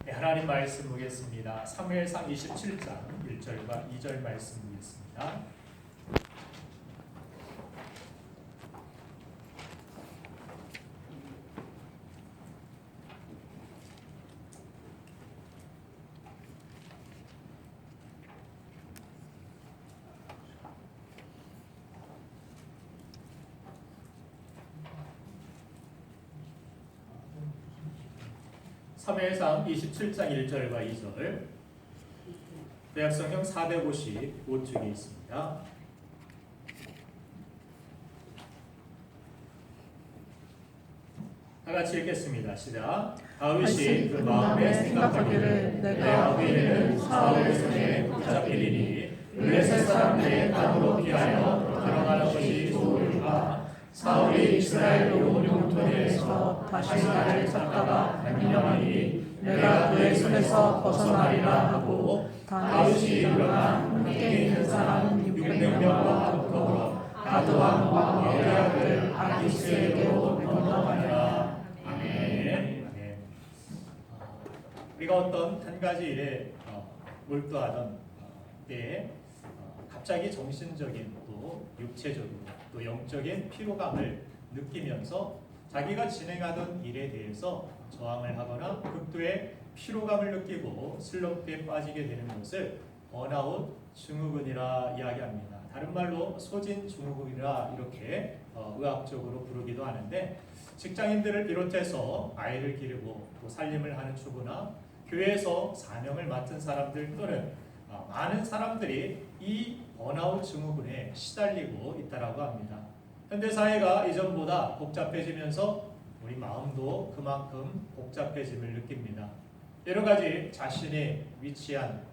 네, 하나님 말씀 보겠습니다. 사무엘상 27장 1절과 2절 말씀 보겠습니다. 사무엘상 27장 1절과 2절, 대학성경 455쪽에 있습니다. 다 같이 읽겠습니다. 시작. 다윗이 그 마음에 생각하기를 내가 후에는 사울의 손에 붙잡히리니 블레셋 사람들의 땅으로 피하여 들어가는 것이 좋으리까. 사울이 이스라엘 온 영토에서 다시 나를 찾다가 변명하니 내가 그의 손에서 벗어나리라 하고, 다윗이 일어나 함께 있는 사람 600명과 더불어 가드 왕과 여호야들 아기스에게로 건너가니라. 아멘. 우리가 어떤 한 가지 일에 몰두하던 때에 갑자기 정신적인 또 육체적으로 또 영적인 피로감을 느끼면서 자기가 진행하던 일에 대해서 저항을 하거나 극도의 피로감을 느끼고 슬럼프에 빠지게 되는 것을 번아웃 증후군이라 이야기합니다. 다른 말로 소진 증후군이라 이렇게 의학적으로 부르기도 하는데, 직장인들을 비롯해서 아이를 기르고 또 살림을 하는 주부나 교회에서 사명을 맡은 사람들 또는 많은 사람들이 이 번아웃 증후군에 시달리고 있다고 합니다. 현대사회가 이전보다 복잡해지면서 우리 마음도 그만큼 복잡해짐을 느낍니다. 여러 가지 자신이 위치한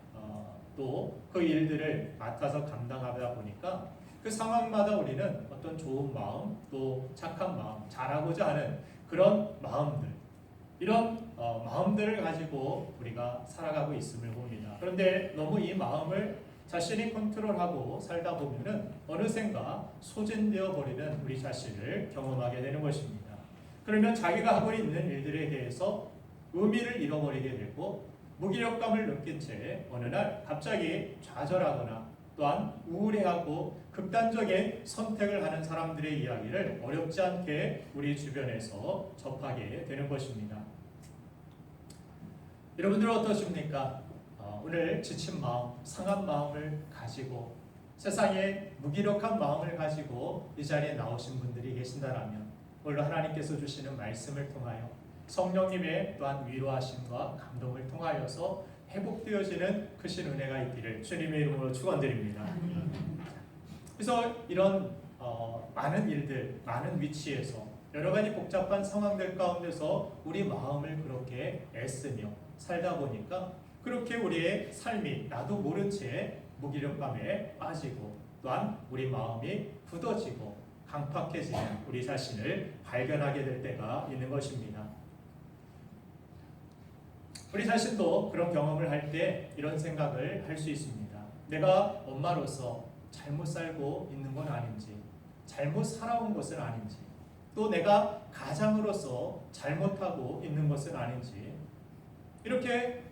또 그 일들을 맡아서 감당하다 보니까 그 상황마다 우리는 어떤 좋은 마음 또 착한 마음, 잘하고자 하는 그런 마음들, 이런 마음들을 가지고 우리가 살아가고 있음을 봅니다. 그런데 너무 이 마음을 자신이 컨트롤하고 살다 보면은 어느샌가 소진되어 버리는 우리 자신을 경험하게 되는 것입니다. 그러면 자기가 하고 있는 일들에 대해서 의미를 잃어버리게 되고 무기력감을 느낀 채 어느 날 갑자기 좌절하거나 또한 우울해하고 극단적인 선택을 하는 사람들의 이야기를 어렵지 않게 우리 주변에서 접하게 되는 것입니다. 여러분들은 어떠십니까? 오늘 지친 마음, 상한 마음을 가지고 세상에 무기력한 마음을 가지고 이 자리에 나오신 분들이 계신다라면 오늘 하나님께서 주시는 말씀을 통하여 성령님의 또한 위로하심과 감동을 통하여서 회복되어지는 크신 은혜가 있기를 주님의 이름으로 축원드립니다. 그래서 이런 많은 일들, 많은 위치에서 여러 가지 복잡한 상황들 가운데서 우리 마음을 그렇게 애쓰며 살다 보니까 그렇게 우리의 삶이 나도 모른 채 무기력감에 빠지고 또한 우리 마음이 굳어지고 강팍해지는 우리 자신을 발견하게 될 때가 있는 것입니다. 우리 자신도 그런 경험을 할 때 이런 생각을 할 수 있습니다. 내가 엄마로서 잘못 살고 있는 건 아닌지, 잘못 살아온 것은 아닌지, 또 내가 가장으로서 잘못하고 있는 것은 아닌지, 이렇게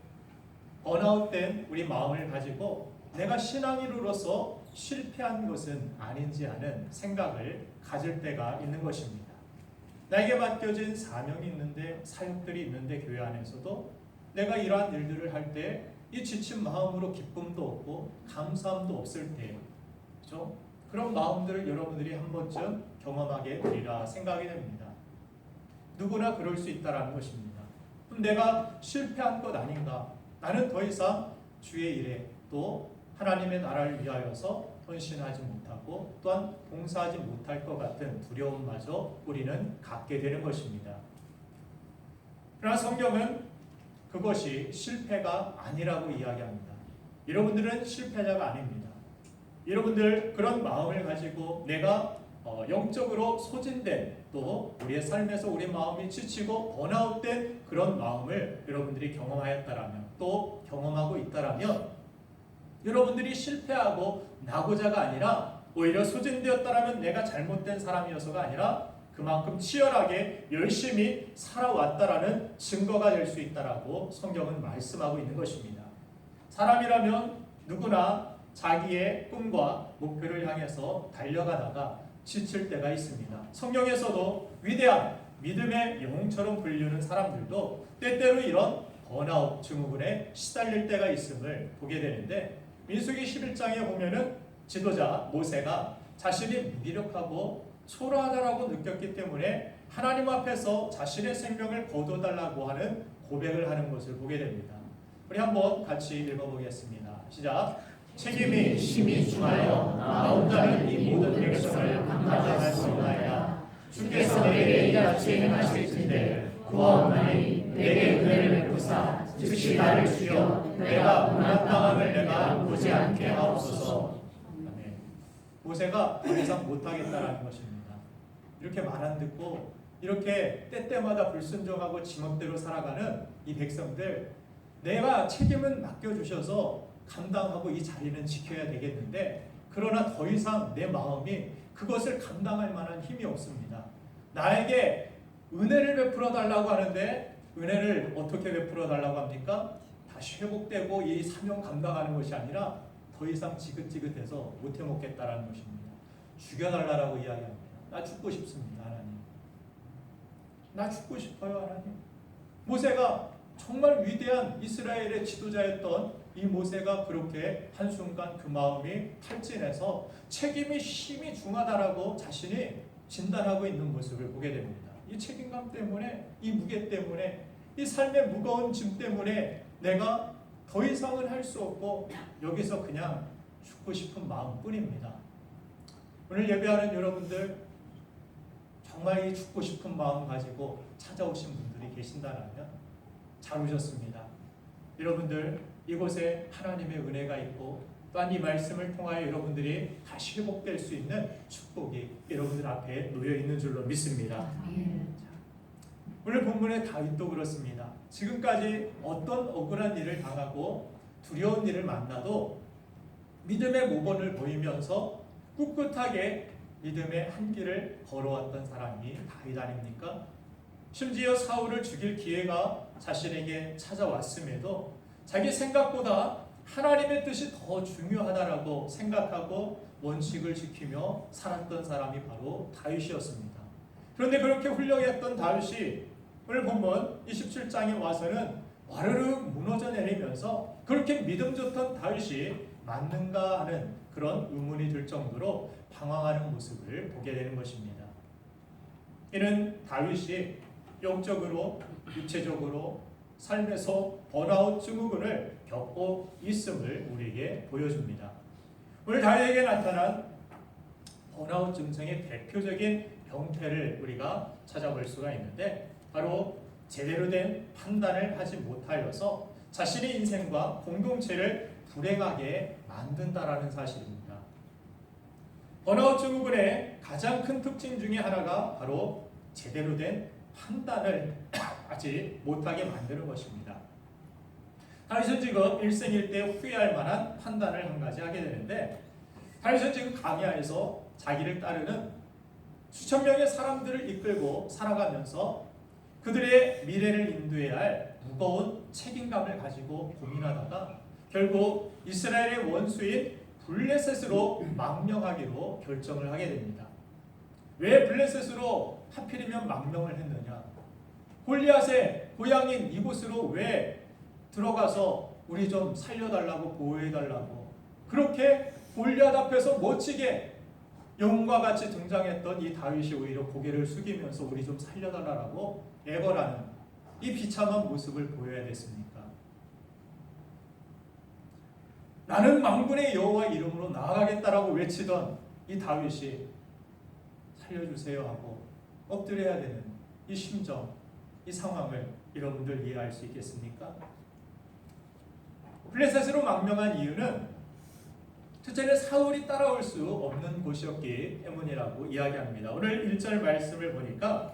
번아웃된 우리 마음을 가지고 내가 신앙인으로서 실패한 것은 아닌지 하는 생각을 가질 때가 있는 것입니다. 나에게 맡겨진 사명이 있는데, 사역들이 있는데 교회 안에서도 내가 이러한 일들을 할 때 이 지친 마음으로 기쁨도 없고 감사함도 없을 때, 그렇죠? 그런 마음들을 여러분들이 한 번쯤 경험하게 되리라 생각이 됩니다. 누구나 그럴 수 있다는 것입니다. 그럼 내가 실패한 것 아닌가? 나는 더 이상 주의 일에 또 하나님의 나라를 위하여서 헌신하지 못하고 또한 봉사하지 못할 것 같은 두려움마저 우리는 갖게 되는 것입니다. 그러나 성경은 그것이 실패가 아니라고 이야기합니다. 여러분들은 실패자가 아닙니다. 여러분들 그런 마음을 가지고 내가 영적으로 소진된 또 우리의 삶에서 우리 마음이 지치고 번아웃된 그런 마음을 여러분들이 경험하였다라면 또 경험하고 있다라면 여러분들이 실패하고 나고자가 아니라 오히려 소진되었다라면 내가 잘못된 사람이어서가 아니라 그 그만큼 치열하게 열심히 살아왔다라는 증거가 될 수 있다라고 성경은 말씀하고 있는 것입니다. 사람이라면 누구나 자기의 꿈과 목표를 향해서 달려가다가 지칠 때가 있습니다. 성경에서도 위대한 믿음의 영웅처럼 불리는 사람들도 때때로 이런 번아웃 증후군에 시달릴 때가 있음을 보게 되는데, 민수기 11장에 보면은 지도자 모세가 자신이 무기력하고 초라하다라고 느꼈기 때문에 하나님 앞에서 자신의 생명을 거둬달라고 하는 고백을 하는 것을 보게 됩니다. 우리 한번 같이 읽어보겠습니다. 시작. 책임이 심히 중하여 나 혼자는 이 모든 백성을 감당할 수 없나이다. 주께서 내게 이같이 행하실진대 구하오나니 내게 은혜를 베푸사 즉시 나를 죽여 내가 고난 당함을 내가 보지 않게 하옵소서. 아멘. 모세가 더 이상 못하겠다라는 것입니다. 이렇게 말 안 듣고 이렇게 때때마다 불순종하고 지멋대로 살아가는 이 백성들, 내가 책임은 맡겨주셔서 감당하고 이 자리는 지켜야 되겠는데, 그러나 더 이상 내 마음이 그것을 감당할 만한 힘이 없습니다. 나에게 은혜를 베풀어 달라고 하는데 은혜를 어떻게 베풀어 달라고 합니까? 다시 회복되고 이 사명 감당하는 것이 아니라 더 이상 지긋지긋해서 못해 먹겠다라는 것입니다. 죽여달라고 이야기합니다. 나 죽고 싶습니다, 하나님. 나 죽고 싶어요, 하나님. 모세가 정말 위대한 이스라엘의 지도자였던 이 모세가 그렇게 한순간 그 마음이 탈진해서 책임이 심히 중하다라고 자신이 진단하고 있는 모습을 보게 됩니다. 이 책임감 때문에, 이 무게 때문에, 이 삶의 무거운 짐 때문에 내가 더 이상은 할 수 없고 여기서 그냥 죽고 싶은 마음뿐입니다. 오늘 예배하는 여러분들, 정말 이 죽고 싶은 마음 가지고 찾아오신 분들이 계신다면 잘 오셨습니다. 여러분들, 이곳에 하나님의 은혜가 있고 또한 이 말씀을 통하여 여러분들이 다시 회복될 수 있는 축복이 여러분들 앞에 놓여 있는 줄로 믿습니다. 오늘 본문의 다윗도 그렇습니다. 지금까지 어떤 억울한 일을 당하고 두려운 일을 만나도 믿음의 모범을 보이면서 꿋꿋하게 믿음의 한 길을 걸어왔던 사람이 다윗 아닙니까? 심지어 사울을 죽일 기회가 자신에게 찾아왔음에도 자기 생각보다 하나님의 뜻이 더 중요하다라고 생각하고 원칙을 지키며 살았던 사람이 바로 다윗이었습니다. 그런데 그렇게 훌륭했던 다윗이 오늘 본문 27장에 와서는 와르르 무너져 내리면서 그렇게 믿음 좋던 다윗이 맞는가 하는 그런 의문이 들 정도로 방황하는 모습을 보게 되는 것입니다. 이는 다윗이 영적으로 육체적으로 삶에서 번아웃 증후군을 겪고 있음을 우리에게 보여줍니다. 오늘 다윗에게 나타난 번아웃 증상의 대표적인 형태를 우리가 찾아볼 수가 있는데, 바로 제대로 된 판단을 하지 못하여서 자신의 인생과 공동체를 불행하게 만든다라는 사실입니다. 번아웃 증후군의 가장 큰 특징 중에 하나가 바로 제대로 된 판단을 하지 못하게 만드는 것입니다. 다윗은 지금 일생일대 후회할 만한 판단을 한 가지 하게 되는데, 다윗은 지금 광야에서 자기를 따르는 수천 명의 사람들을 이끌고 살아가면서 그들의 미래를 인도해야 할 무거운 책임감을 가지고 고민하다가 결국 이스라엘의 원수인 블레셋으로 망명하기로 결정을 하게 됩니다. 왜 블레셋으로 하필이면 망명을 했느냐? 골리앗의 고향인 이곳으로 왜 들어가서 우리 좀 살려달라고, 보호해달라고, 그렇게 골리앗 앞에서 멋지게 영웅과 같이 등장했던 이 다윗이 오히려 고개를 숙이면서 우리 좀 살려달라고 애걸하는 이 비참한 모습을 보여야 됐습니까? 나는 만군의 여호와 이름으로 나아가겠다라고 외치던 이 다윗이 살려주세요 하고 엎드려야 되는 이 심정, 이 상황을 여러분들 이해할 수 있겠습니까? 블레셋으로 망명한 이유는 첫째는 사울이 따라올 수 없는 곳이었기 때문이라고 이야기합니다. 오늘 1절 말씀을 보니까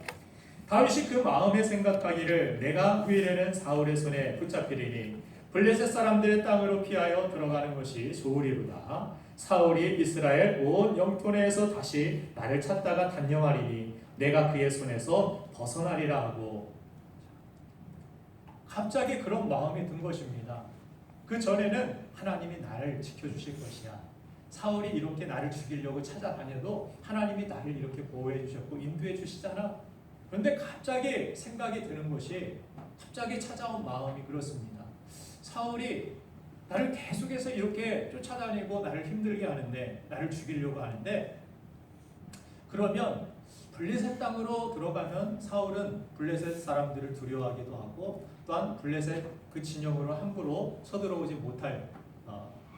다윗이 그 마음에 생각하기를 내가 후일에는 사울의 손에 붙잡히리니 블레셋 사람들의 땅으로 피하여 들어가는 것이 좋으리로다. 사울이 이스라엘 온 영토 내에서 다시 나를 찾다가 단령하리니 내가 그의 손에서 벗어나리라 하고 갑자기 그런 마음이 든 것입니다. 그 전에는 하나님이 나를 지켜주실 것이야. 사울이 이렇게 나를 죽이려고 찾아다녀도 하나님이 나를 이렇게 보호해 주셨고 인도해 주시잖아. 그런데 갑자기 생각이 드는 것이 갑자기 찾아온 마음이 그렇습니다. 사울이 나를 계속해서 이렇게 쫓아다니고 나를 힘들게 하는데 나를 죽이려고 하는데 그러면 블레셋 땅으로 들어가면 사울은 블레셋 사람들을 두려워하기도 하고 또한 블레셋 그 진영으로 함부로 서들어오지 못할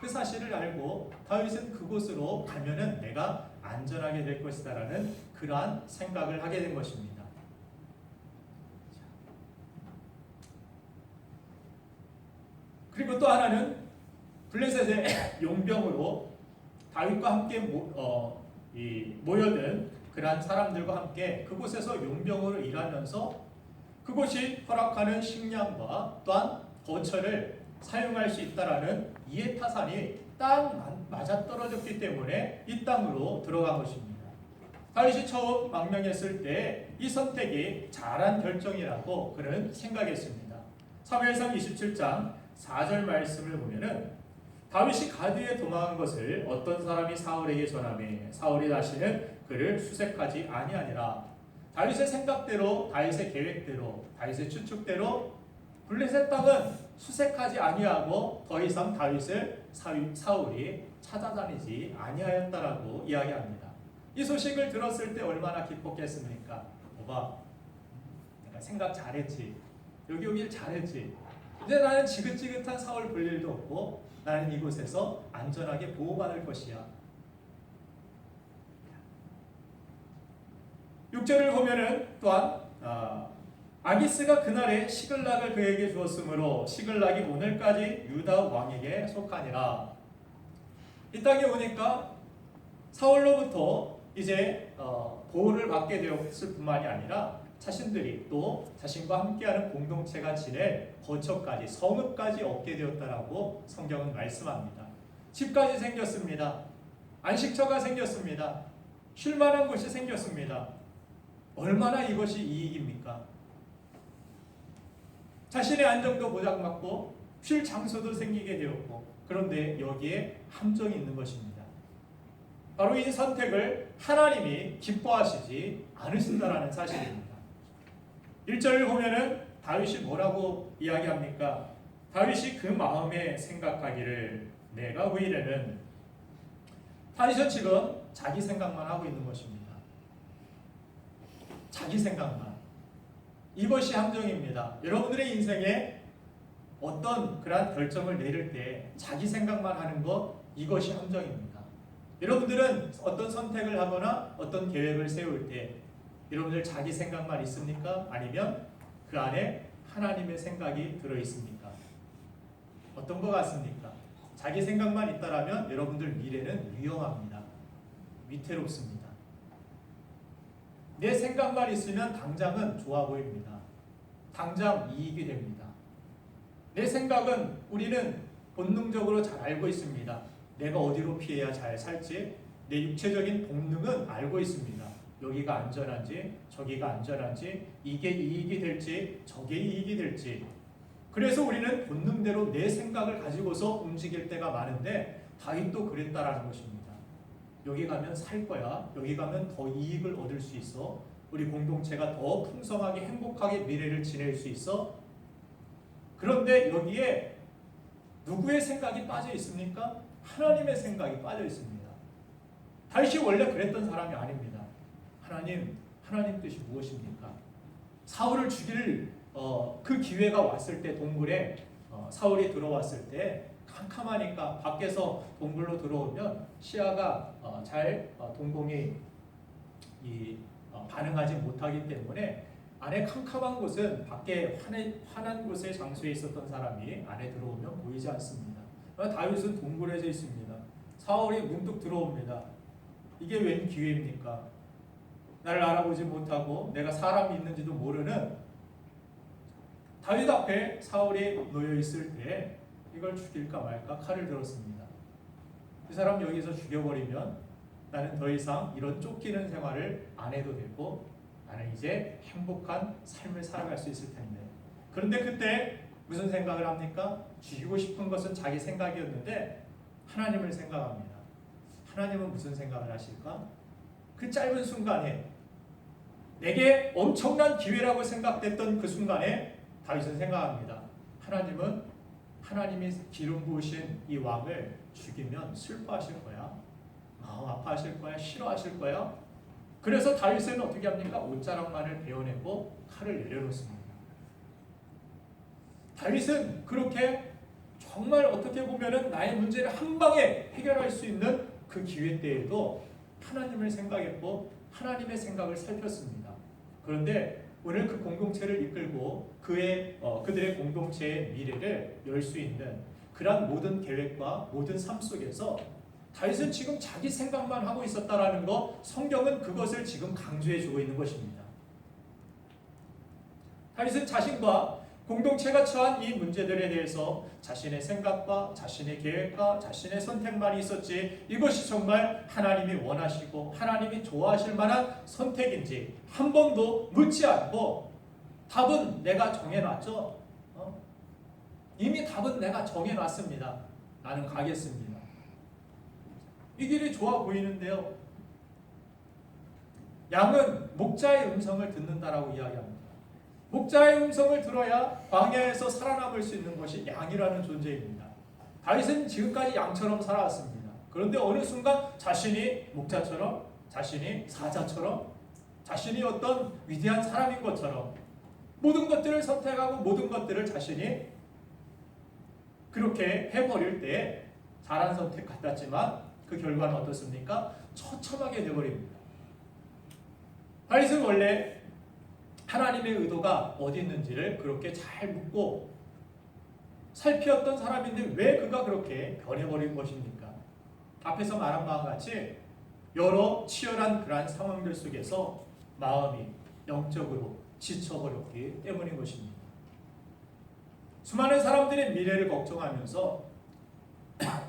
그 사실을 알고 다윗은 그곳으로 가면은 내가 안전하게 될 것이다라는 그러한 생각을 하게 된 것입니다. 그리고 또 하나는 블레셋의 용병으로 다윗과 함께 모여든 그러한 사람들과 함께 그곳에서 용병으로 일하면서 그곳이 허락하는 식량과 또한 거처를 사용할 수 있다라는 이해타산이 딱 맞아떨어졌기 때문에 이 땅으로 들어간 것입니다. 다윗이 처음 망명했을 때 이 선택이 잘한 결정이라고 그는 생각했습니다. 사무엘상 27장 4절 말씀을 보면은 다윗이 가드에 도망한 것을 어떤 사람이 사울에게 전하매 사울이 다시는 그를 수색하지 아니하니라. 다윗의 생각대로 다윗의 계획대로 다윗의 추측대로 블레셋 땅은 수색하지 아니하고 더 이상 다윗을 사울이 찾아다니지 아니하였다라고 이야기합니다. 이 소식을 들었을 때 얼마나 기뻤겠습니까? 오빠, 내가 생각 잘했지. 여기 오길 잘했지. 이제 나는 지긋지긋한 사울 볼 일도 없고 나는 이곳에서 안전하게 보호받을 것이야. 6절을 보면은 또한 아기스가 그날에 시글락을 그에게 주었으므로 시글락이 오늘까지 유다 왕에게 속하니라. 이 땅에 오니까 사울로부터 이제 보호를 받게 되었을 뿐만이 아니라 자신들이 또 자신과 함께하는 공동체가 지낼 거처까지 성읍까지 얻게 되었다라고 성경은 말씀합니다. 집까지 생겼습니다. 안식처가 생겼습니다. 쉴 만한 곳이 생겼습니다. 얼마나 이것이 이익입니까? 자신의 안정도 보장받고 쉴 장소도 생기게 되었고 그런데 여기에 함정이 있는 것입니다. 바로 이 선택을 하나님이 기뻐하시지 않으신다라는 사실입니다. 1절을 보면은 다윗이 뭐라고 이야기합니까? 다윗이 그 마음에 생각하기를 내가 왜 이래는 다윗은 지금 자기 생각만 하고 있는 것입니다. 자기 생각만. 이것이 함정입니다. 여러분들의 인생에 어떤 그러한 결정을 내릴 때 자기 생각만 하는 것 이것이 함정입니다. 여러분들은 어떤 선택을 하거나 어떤 계획을 세울 때 여러분들 자기 생각만 있습니까? 아니면 그 안에 하나님의 생각이 들어있습니까? 어떤 것 같습니까? 자기 생각만 있다라면 여러분들 미래는 위험합니다. 위태롭습니다. 내 생각만 있으면 당장은 좋아 보입니다. 당장 이익이 됩니다. 내 생각은 우리는 본능적으로 잘 알고 있습니다. 내가 어디로 피해야 잘 살지 내 육체적인 본능은 알고 있습니다. 여기가 안전한지 저기가 안전한지 이게 이익이 될지 저게 이익이 될지 그래서 우리는 본능대로 내 생각을 가지고서 움직일 때가 많은데 다윗도 그랬다라는 것입니다. 여기 가면 살 거야. 여기 가면 더 이익을 얻을 수 있어. 우리 공동체가 더 풍성하게 행복하게 미래를 지낼 수 있어. 그런데 여기에 누구의 생각이 빠져 있습니까? 하나님의 생각이 빠져 있습니다. 다윗이 원래 그랬던 사람이 아닙니다. 하나님 뜻이 무엇입니까? 사울을 죽일 그 기회가 왔을 때 동굴에 사울이 들어왔을 때 캄캄하니까 밖에서 동굴로 들어오면 시야가 잘 동공이 반응하지 못하기 때문에 안에 캄캄한 곳은 밖에 환한 곳의 장소에 있었던 사람이 안에 들어오면 보이지 않습니다. 다윗은 동굴에 있습니다. 사울이 문득 들어옵니다. 이게 웬 기회입니까? 나를 알아보지 못하고 내가 사람이 있는지도 모르는 다윗 앞에 사울이 놓여 있을 때 이걸 죽일까 말까 칼을 들었습니다. 이 사람 여기서 죽여버리면 나는 더 이상 이런 쫓기는 생활을 안 해도 되고 나는 이제 행복한 삶을 살아갈 수 있을 텐데. 그런데 그때 무슨 생각을 합니까? 죽이고 싶은 것은 자기 생각이었는데 하나님을 생각합니다. 하나님은 무슨 생각을 하실까? 그 짧은 순간에 내게 엄청난 기회라고 생각됐던 그 순간에 다윗은 생각합니다. 하나님은 하나님이 기름 부으신 이 왕을 죽이면 슬퍼하실 거야. 마음 아파하실 거야. 싫어하실 거야. 그래서 다윗은 어떻게 합니까? 옷자락만을 베어내고 칼을 내려놓습니다. 다윗은 그렇게 정말 어떻게 보면은 나의 문제를 한 방에 해결할 수 있는 그 기회 때에도 하나님을 생각했고 하나님의 생각을 살폈습니다. 그런데 오늘 그 공동체를 이끌고 그들의 공동체의 미래를 열 수 있는 그런 모든 계획과 모든 삶 속에서 다윗은 지금 자기 생각만 하고 있었다라는 거, 성경은 그것을 지금 강조해주고 있는 것입니다. 다윗은 자신과 공동체가 처한 이 문제들에 대해서 자신의 생각과 자신의 계획과 자신의 선택만 있었지 이것이 정말 하나님이 원하시고 하나님이 좋아하실 만한 선택인지 한 번도 묻지 않고 답은 내가 정해놨죠. 이미 답은 내가 정해놨습니다. 나는 가겠습니다. 이 길이 좋아 보이는데요. 양은 목자의 음성을 듣는다라고 이야기합니다. 목자의 음성을 들어야 광야에서 살아남을 수 있는 것이 양이라는 존재입니다. 다윗은 지금까지 양처럼 살아왔습니다. 그런데 어느 순간 자신이 목자처럼, 자신이 사자처럼, 자신이 어떤 위대한 사람인 것처럼 모든 것들을 선택하고 모든 것들을 자신이 그렇게 해버릴 때 잘한 선택 같았지만 그 결과는 어떻습니까? 처참하게 되어버립니다. 다윗은 원래 하나님의 의도가 어디 있는지를 그렇게 잘 묻고 살피었던 사람인데 왜 그가 그렇게 변해버린 것입니까? 앞에서 말한 바와 같이 여러 치열한 그러한 상황들 속에서 마음이 영적으로 지쳐버렸기 때문인 것입니다. 수많은 사람들의 미래를 걱정하면서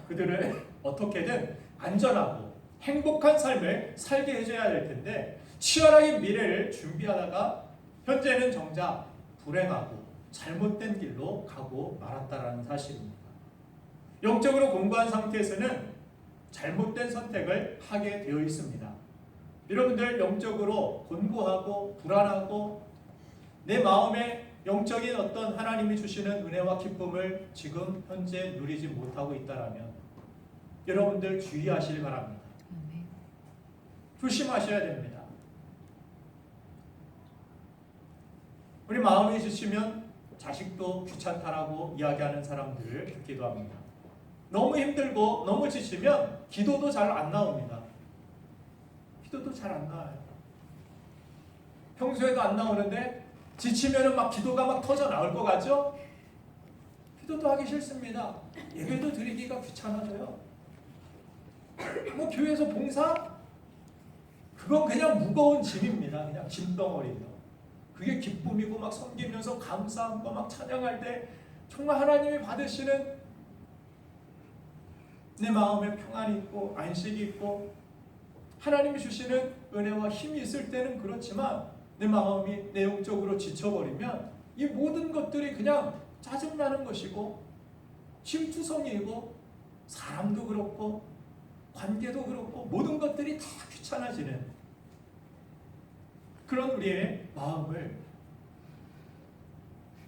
그들을 어떻게든 안전하고 행복한 삶을 살게 해줘야 될 텐데 치열하게 미래를 준비하다가 현재는 정작 불행하고 잘못된 길로 가고 말았다라는 사실입니다. 영적으로 공고한 상태에서는 잘못된 선택을 하게 되어 있습니다. 여러분들 영적으로 곤고하고 불안하고 내 마음에 영적인 어떤 하나님이 주시는 은혜와 기쁨을 지금 현재 누리지 못하고 있다라면 여러분들 주의하시길 바랍니다. 조심하셔야 됩니다. 우리 마음이 지치면 자식도 귀찮다라고 이야기하는 사람들을 듣기도 합니다. 너무 힘들고 너무 지치면 기도도 잘 안 나옵니다. 기도도 잘 안 나와요. 평소에도 안 나오는데 지치면은 막 기도가 막 터져 나올 것 같죠? 기도도 하기 싫습니다. 예배도 드리기가 귀찮아져요. 뭐 교회에서 봉사? 그건 그냥 무거운 짐입니다. 그냥 짐덩어리죠. 그게 기쁨이고 막 섬기면서 감사함과 막 찬양할 때 정말 하나님이 받으시는 내 마음에 평안이 있고 안식이 있고 하나님이 주시는 은혜와 힘이 있을 때는 그렇지만 내 마음이 내용적으로 지쳐버리면 이 모든 것들이 그냥 짜증나는 것이고 질투성이고 사람도 그렇고 관계도 그렇고 모든 것들이 다 귀찮아지는 그런 우리의 마음을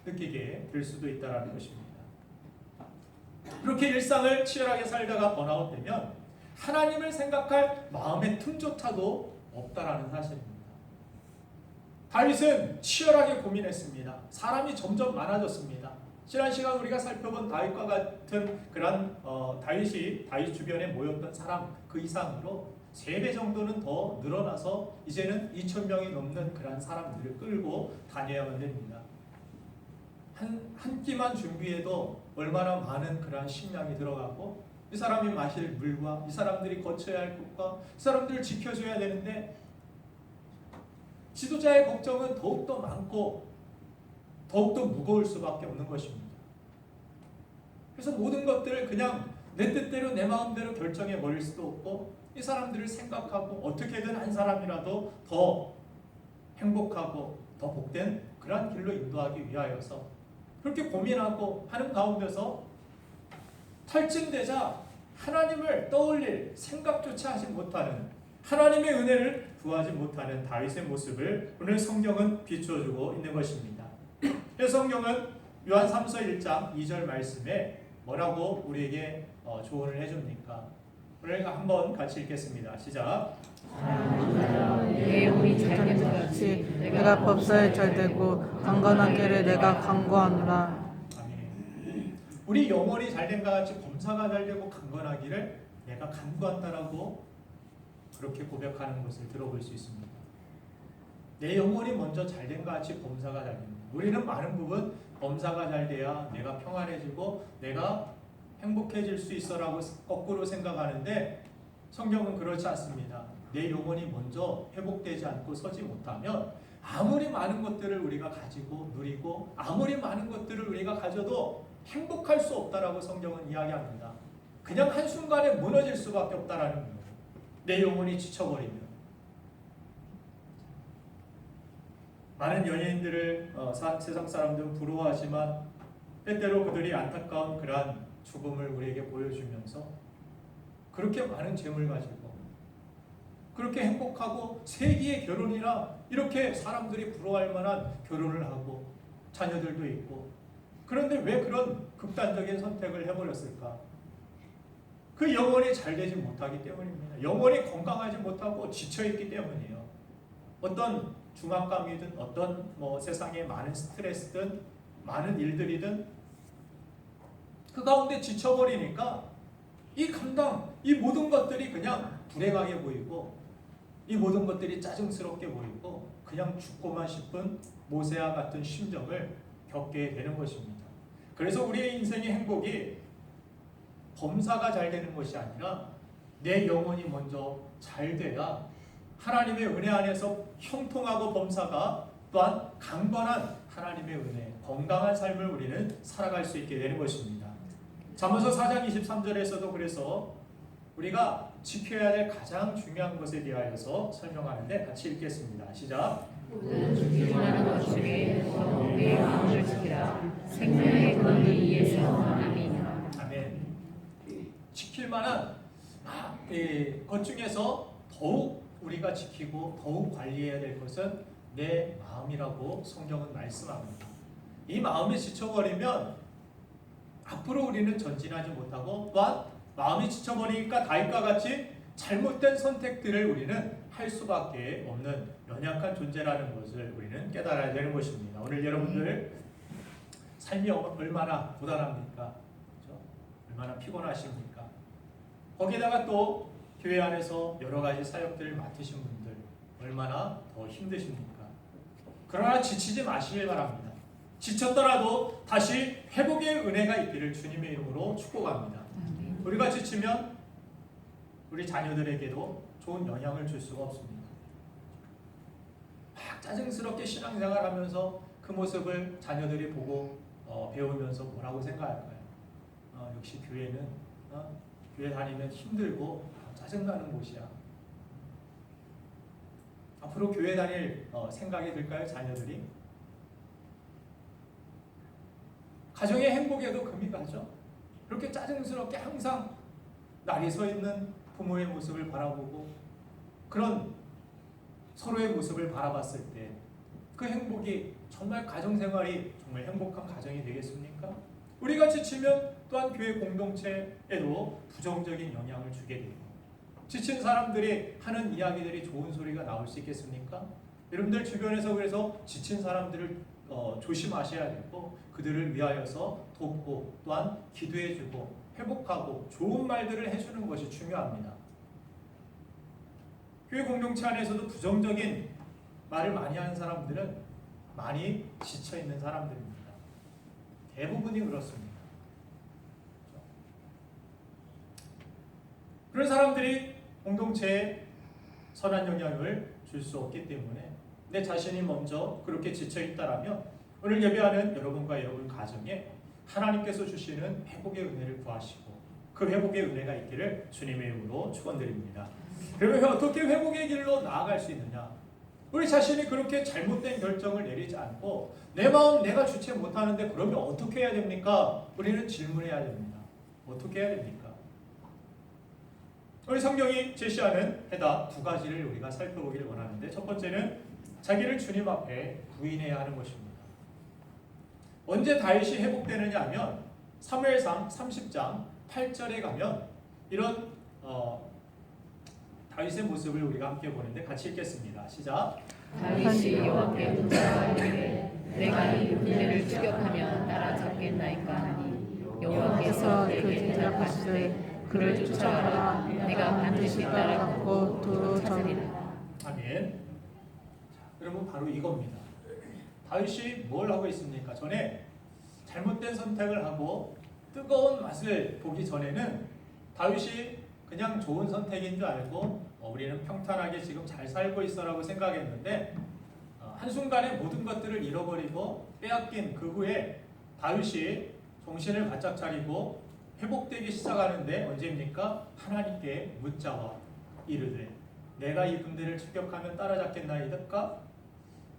느끼게 될 수도 있다는 것입니다. 그렇게 일상을 치열하게 살다가 번아웃되면 하나님을 생각할 마음의 틈조차도 없다라는 사실입니다. 다윗은 치열하게 고민했습니다. 사람이 점점 많아졌습니다. 지난 시간 우리가 살펴본 다윗과 같은 그런 다윗 주변에 모였던 사람 그 이상으로 3배 정도는 더 늘어나서 이제는 2,000명이 넘는 그런 사람들을 끌고 다녀야만 됩니다. 한 끼만 준비해도 얼마나 많은 그런 식량이 들어가고 이 사람이 마실 물과 이 사람들이 거쳐야 할 곳과 이 사람들을 지켜줘야 되는데 지도자의 걱정은 더욱더 많고 더욱더 무거울 수밖에 없는 것입니다. 그래서 모든 것들을 그냥 내 뜻대로 내 마음대로 결정해 버릴 수도 없고 이 사람들을 생각하고 어떻게든 한 사람이라도 더 행복하고 더 복된 그러한 길로 인도하기 위하여서 그렇게 고민하고 하는 가운데서 탈진되자 하나님을 떠올릴 생각조차 하지 못하는, 하나님의 은혜를 구하지 못하는 다윗의 모습을 오늘 성경은 비추어주고 있는 것입니다. 그래서 성경은 요한 3서 1장 2절 말씀에 뭐라고 우리에게 조언을 해줍니까? 오늘 한번 같이 읽겠습니다. 시작. 내 영혼이 잘된 것 같이 내가 법사에 잘되고 강건한 길을 내가 강구하노라. 아멘. 우리 영혼이 잘된 것 같이 범사가 잘되고 강건하기를 내가 간구한다라고 그렇게 고백하는 것을 들어볼 수 있습니다. 내 영혼이 먼저 잘된 것 같이 범사가 잘됩니다. 우리는 많은 부분 범사가 잘돼야 내가 평안해지고 내가 행복해질 수 있어라고 거꾸로 생각하는데 성경은 그렇지 않습니다. 내 영혼이 먼저 회복되지 않고 서지 못하면 아무리 많은 것들을 우리가 가지고 누리고 아무리 많은 것들을 우리가 가져도 행복할 수 없다라고 성경은 이야기합니다. 그냥 한순간에 무너질 수밖에 없다라는 거예요. 내 영혼이 지쳐버리면. 많은 연예인들을 세상 사람들은 부러워하지만 때때로 그들이 안타까운 그러한 죽음을 우리에게 보여주면서 그렇게 많은 재물 가지고 그렇게 행복하고 세기의 결혼이나 이렇게 사람들이 부러워할 만한 결혼을 하고 자녀들도 있고, 그런데 왜 그런 극단적인 선택을 해버렸을까? 그 영혼이 잘 되지 못하기 때문입니다. 영혼이 건강하지 못하고 지쳐있기 때문이에요. 어떤 중압감이든 어떤 세상의 많은 스트레스든 많은 일들이든 그 가운데 지쳐버리니까 이 모든 것들이 그냥 불행하게 보이고 이 모든 것들이 짜증스럽게 보이고 그냥 죽고만 싶은 모세와 같은 심정을 겪게 되는 것입니다. 그래서 우리의 인생의 행복이 범사가 잘 되는 것이 아니라 내 영혼이 먼저 잘 돼야 하나님의 은혜 안에서 형통하고 범사가 또한 강건한 하나님의 은혜, 건강한 삶을 우리는 살아갈 수 있게 되는 것입니다. 잠언서 4장 23절에서도 그래서 우리가 지켜야 될 가장 중요한 것에 대하여서 설명하는데 같이 읽겠습니다. 시작. 모든 지키지 않은 것 중에 내 마음을 지키라. 생명의 근원을 위해서. 아멘. 아멘. 지킬 만한 것 중에서 더욱 우리가 지키고 더욱 관리해야 될 것은 내 마음이라고 성경은 말씀합니다. 이 마음이 지쳐버리면 앞으로 우리는 전진하지 못하고 또한 마음이 지쳐버리니까 다윗과 같이 잘못된 선택들을 우리는 할 수밖에 없는 연약한 존재라는 것을 우리는 깨달아야 되는 것입니다. 오늘 여러분들 삶이 얼마나 고단합니까? 그렇죠? 얼마나 피곤하십니까? 거기다가 또 교회 안에서 여러 가지 사역들을 맡으신 분들 얼마나 더 힘드십니까? 그러나 지치지 마시길 바랍니다. 지쳤더라도 다시 회복의 은혜가 있기를 주님의 이름으로 축복합니다. 우리가 지치면 우리 자녀들에게도 좋은 영향을 줄 수가 없습니다. 막 짜증스럽게 신앙생활하면서 그 모습을 자녀들이 보고 배우면서 뭐라고 생각할까요? 역시 교회는 교회 다니면 힘들고 짜증나는 곳이야. 앞으로 교회 다닐 생각이 들까요? 자녀들이? 가정의 행복에도 금이 가죠. 그렇게 짜증스럽게 항상 날이 서 있는 부모의 모습을 바라보고 그런 서로의 모습을 바라봤을 때 그 행복이 정말 가정생활이 정말 행복한 가정이 되겠습니까? 우리가 지치면 또한 교회 공동체에도 부정적인 영향을 주게 되고, 지친 사람들이 하는 이야기들이 좋은 소리가 나올 수 있겠습니까? 여러분들 주변에서 그래서 지친 사람들을 조심하셔야 되고 그들을 위하여서 돕고 또한 기도해주고 회복하고 좋은 말들을 해주는 것이 중요합니다. 교회 공동체 안에서도 부정적인 말을 많이 하는 사람들은 많이 지쳐있는 사람들입니다. 대부분이 그렇습니다. 그런 사람들이 공동체에 선한 영향을 줄 수 없기 때문에 내 자신이 먼저 그렇게 지쳐있다라면 오늘 예배하는 여러분과 여러분 가정에 하나님께서 주시는 회복의 은혜를 구하시고 그 회복의 은혜가 있기를 주님의 이름으로 축원드립니다. 그러면 어떻게 회복의 길로 나아갈 수 있느냐? 우리 자신이 그렇게 잘못된 결정을 내리지 않고 내 마음 내가 주체 못하는데 그러면 어떻게 해야 됩니까? 우리는 질문해야 됩니다. 어떻게 해야 됩니까? 우리 성경이 제시하는 해답 두 가지를 우리가 살펴보기를 원하는데, 첫 번째는 자기를 주님 앞에 부인해야 하는 것입니다. 언제 다윗이 회복되느냐 하면 사무엘상 30장 8절에 가면 이런 다윗의 모습을 우리가 함께 보는데 같이 읽겠습니다. 시작. 다윗이 여호와께 묻자하되 내가 이 군대를 추격하면 따라잡겠나이까 하니 여호와께서 내게 대답하시되 그를 쫓아가라. 내가 반드시 따라잡고 도로 잡으리라. 아멘. 자, 여러분 바로 이겁니다. 다윗이 뭘 하고 있습니까? 전에 잘못된 선택을 하고 뜨거운 맛을 보기 전에는 다윗이 그냥 좋은 선택인 줄 알고 우리는 평탄하게 지금 잘 살고 있어라고 생각했는데 한순간에 모든 것들을 잃어버리고 빼앗긴 그 후에 다윗이 정신을 바짝 차리고 회복되기 시작하는데 언제입니까? 하나님께 묻자와 이르되 내가 이 군대를 추격하면 따라잡겠나이까?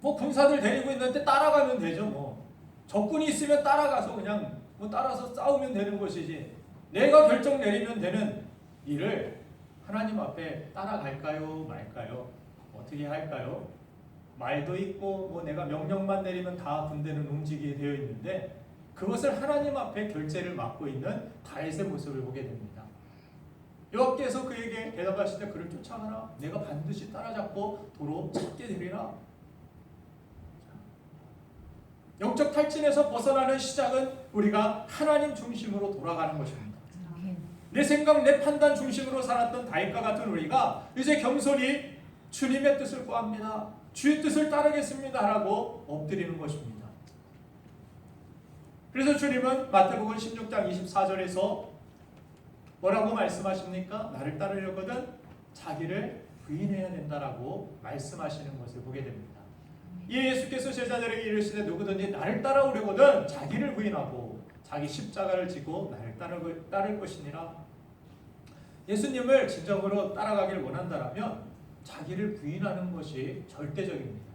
뭐 군사들 데리고 있는데 따라가면 되죠. 뭐 적군이 있으면 따라가서 그냥 뭐 따라서 싸우면 되는 것이지, 내가 결정 내리면 되는 일을 하나님 앞에 따라갈까요 말까요? 어떻게 할까요? 말도 있고 뭐 내가 명령만 내리면 다 군대는 움직이게 되어 있는데 그것을 하나님 앞에 결제를 맡고 있는 다윗의 모습을 보게 됩니다. 여호와께서 그에게 대답하시되 그를 쫓아가라. 내가 반드시 따라잡고 도로 찾게 되리라. 영적 탈진에서 벗어나는 시작은 우리가 하나님 중심으로 돌아가는 것입니다. 내 생각, 내 판단 중심으로 살았던 다윗과 같은 우리가 이제 겸손히 주님의 뜻을 구합니다. 주의 뜻을 따르겠습니다 라고 엎드리는 것입니다. 그래서 주님은 마태복음 16장 24절에서 뭐라고 말씀하십니까? 나를 따르려거든 자기를 부인해야 된다라고 말씀하시는 것을 보게 됩니다. 예수께서 제자들에게 이르시되 누구든지 나를 따라오려거든 자기를 부인하고 자기 십자가를 지고 나를 따를 것이니라. 예수님을 진정으로 따라가기를 원한다면 자기를 부인하는 것이 절대적입니다.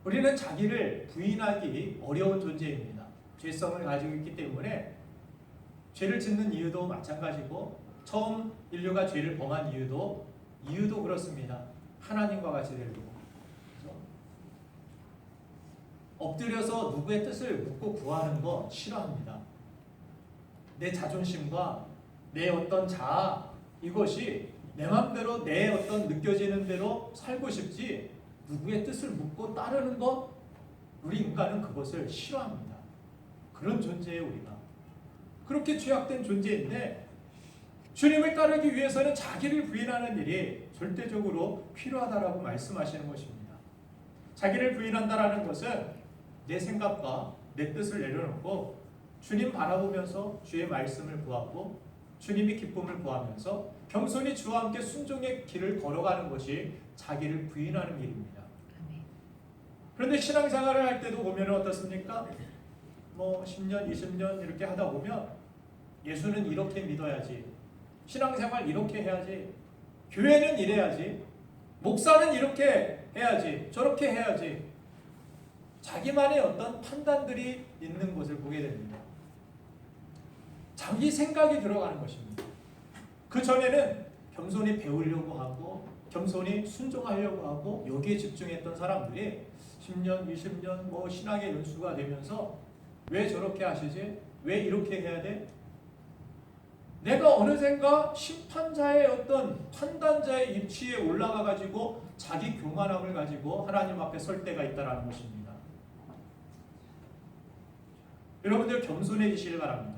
우리는 자기를 부인하기 어려운 존재입니다. 죄성을 가지고 있기 때문에 죄를 짓는 이유도 마찬가지고 처음 인류가 죄를 범한 이유도 그렇습니다. 하나님과 같이 되려고. 그렇죠? 엎드려서 누구의 뜻을 묻고 구하는 거 싫어합니다. 내 자존심과 내 어떤 자아, 이것이 내 맘대로 내 어떤 느껴지는 대로 살고 싶지 누구의 뜻을 묻고 따르는 것, 우리 인간은 그것을 싫어합니다. 그런 존재예요. 우리가 그렇게 죄악된 존재인데 주님을 따르기 위해서는 자기를 부인하는 일이 절대적으로 필요하다라고 말씀하시는 것입니다. 자기를 부인한다라는 것은 내 생각과 내 뜻을 내려놓고 주님 바라보면서 주의 말씀을 구하고 주님이 기쁨을 구하면서 겸손히 주와 함께 순종의 길을 걸어가는 것이 자기를 부인하는 일입니다. 그런데 신앙생활을 할 때도 보면 어떻습니까? 뭐 10년, 20년 이렇게 하다 보면 예수는 이렇게 믿어야지, 신앙생활 이렇게 해야지, 교회는 이래야지, 목사는 이렇게 해야지, 저렇게 해야지, 자기만의 어떤 판단들이 있는 것을 보게 됩니다. 자기 생각이 들어가는 것입니다. 그 전에는 겸손히 배우려고 하고 겸손히 순종하려고 하고 여기에 집중했던 사람들이 10년, 20년 뭐 신앙의 연수가 되면서 왜 저렇게 하시지? 왜 이렇게 해야 돼? 내가 어느샌가 심판자의 어떤 판단자의 입지에 올라가 가지고 자기 교만함을 가지고 하나님 앞에 설 때가 있다는 것입니다. 여러분들 겸손해지시길 바랍니다.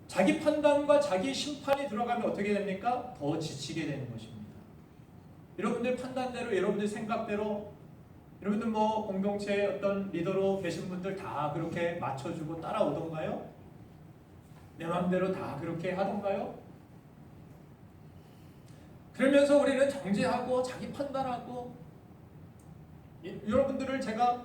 자기 판단과 자기 심판이 들어가면 어떻게 됩니까? 더 지치게 되는 것입니다. 여러분들 판단대로, 여러분들 생각대로, 여러분들 뭐 공동체의 어떤 리더로 계신 분들 다 그렇게 맞춰주고 따라오던가요? 내 마음대로 다 그렇게 하던가요? 그러면서 우리는 정죄하고 자기 판단하고, 여러분들을 제가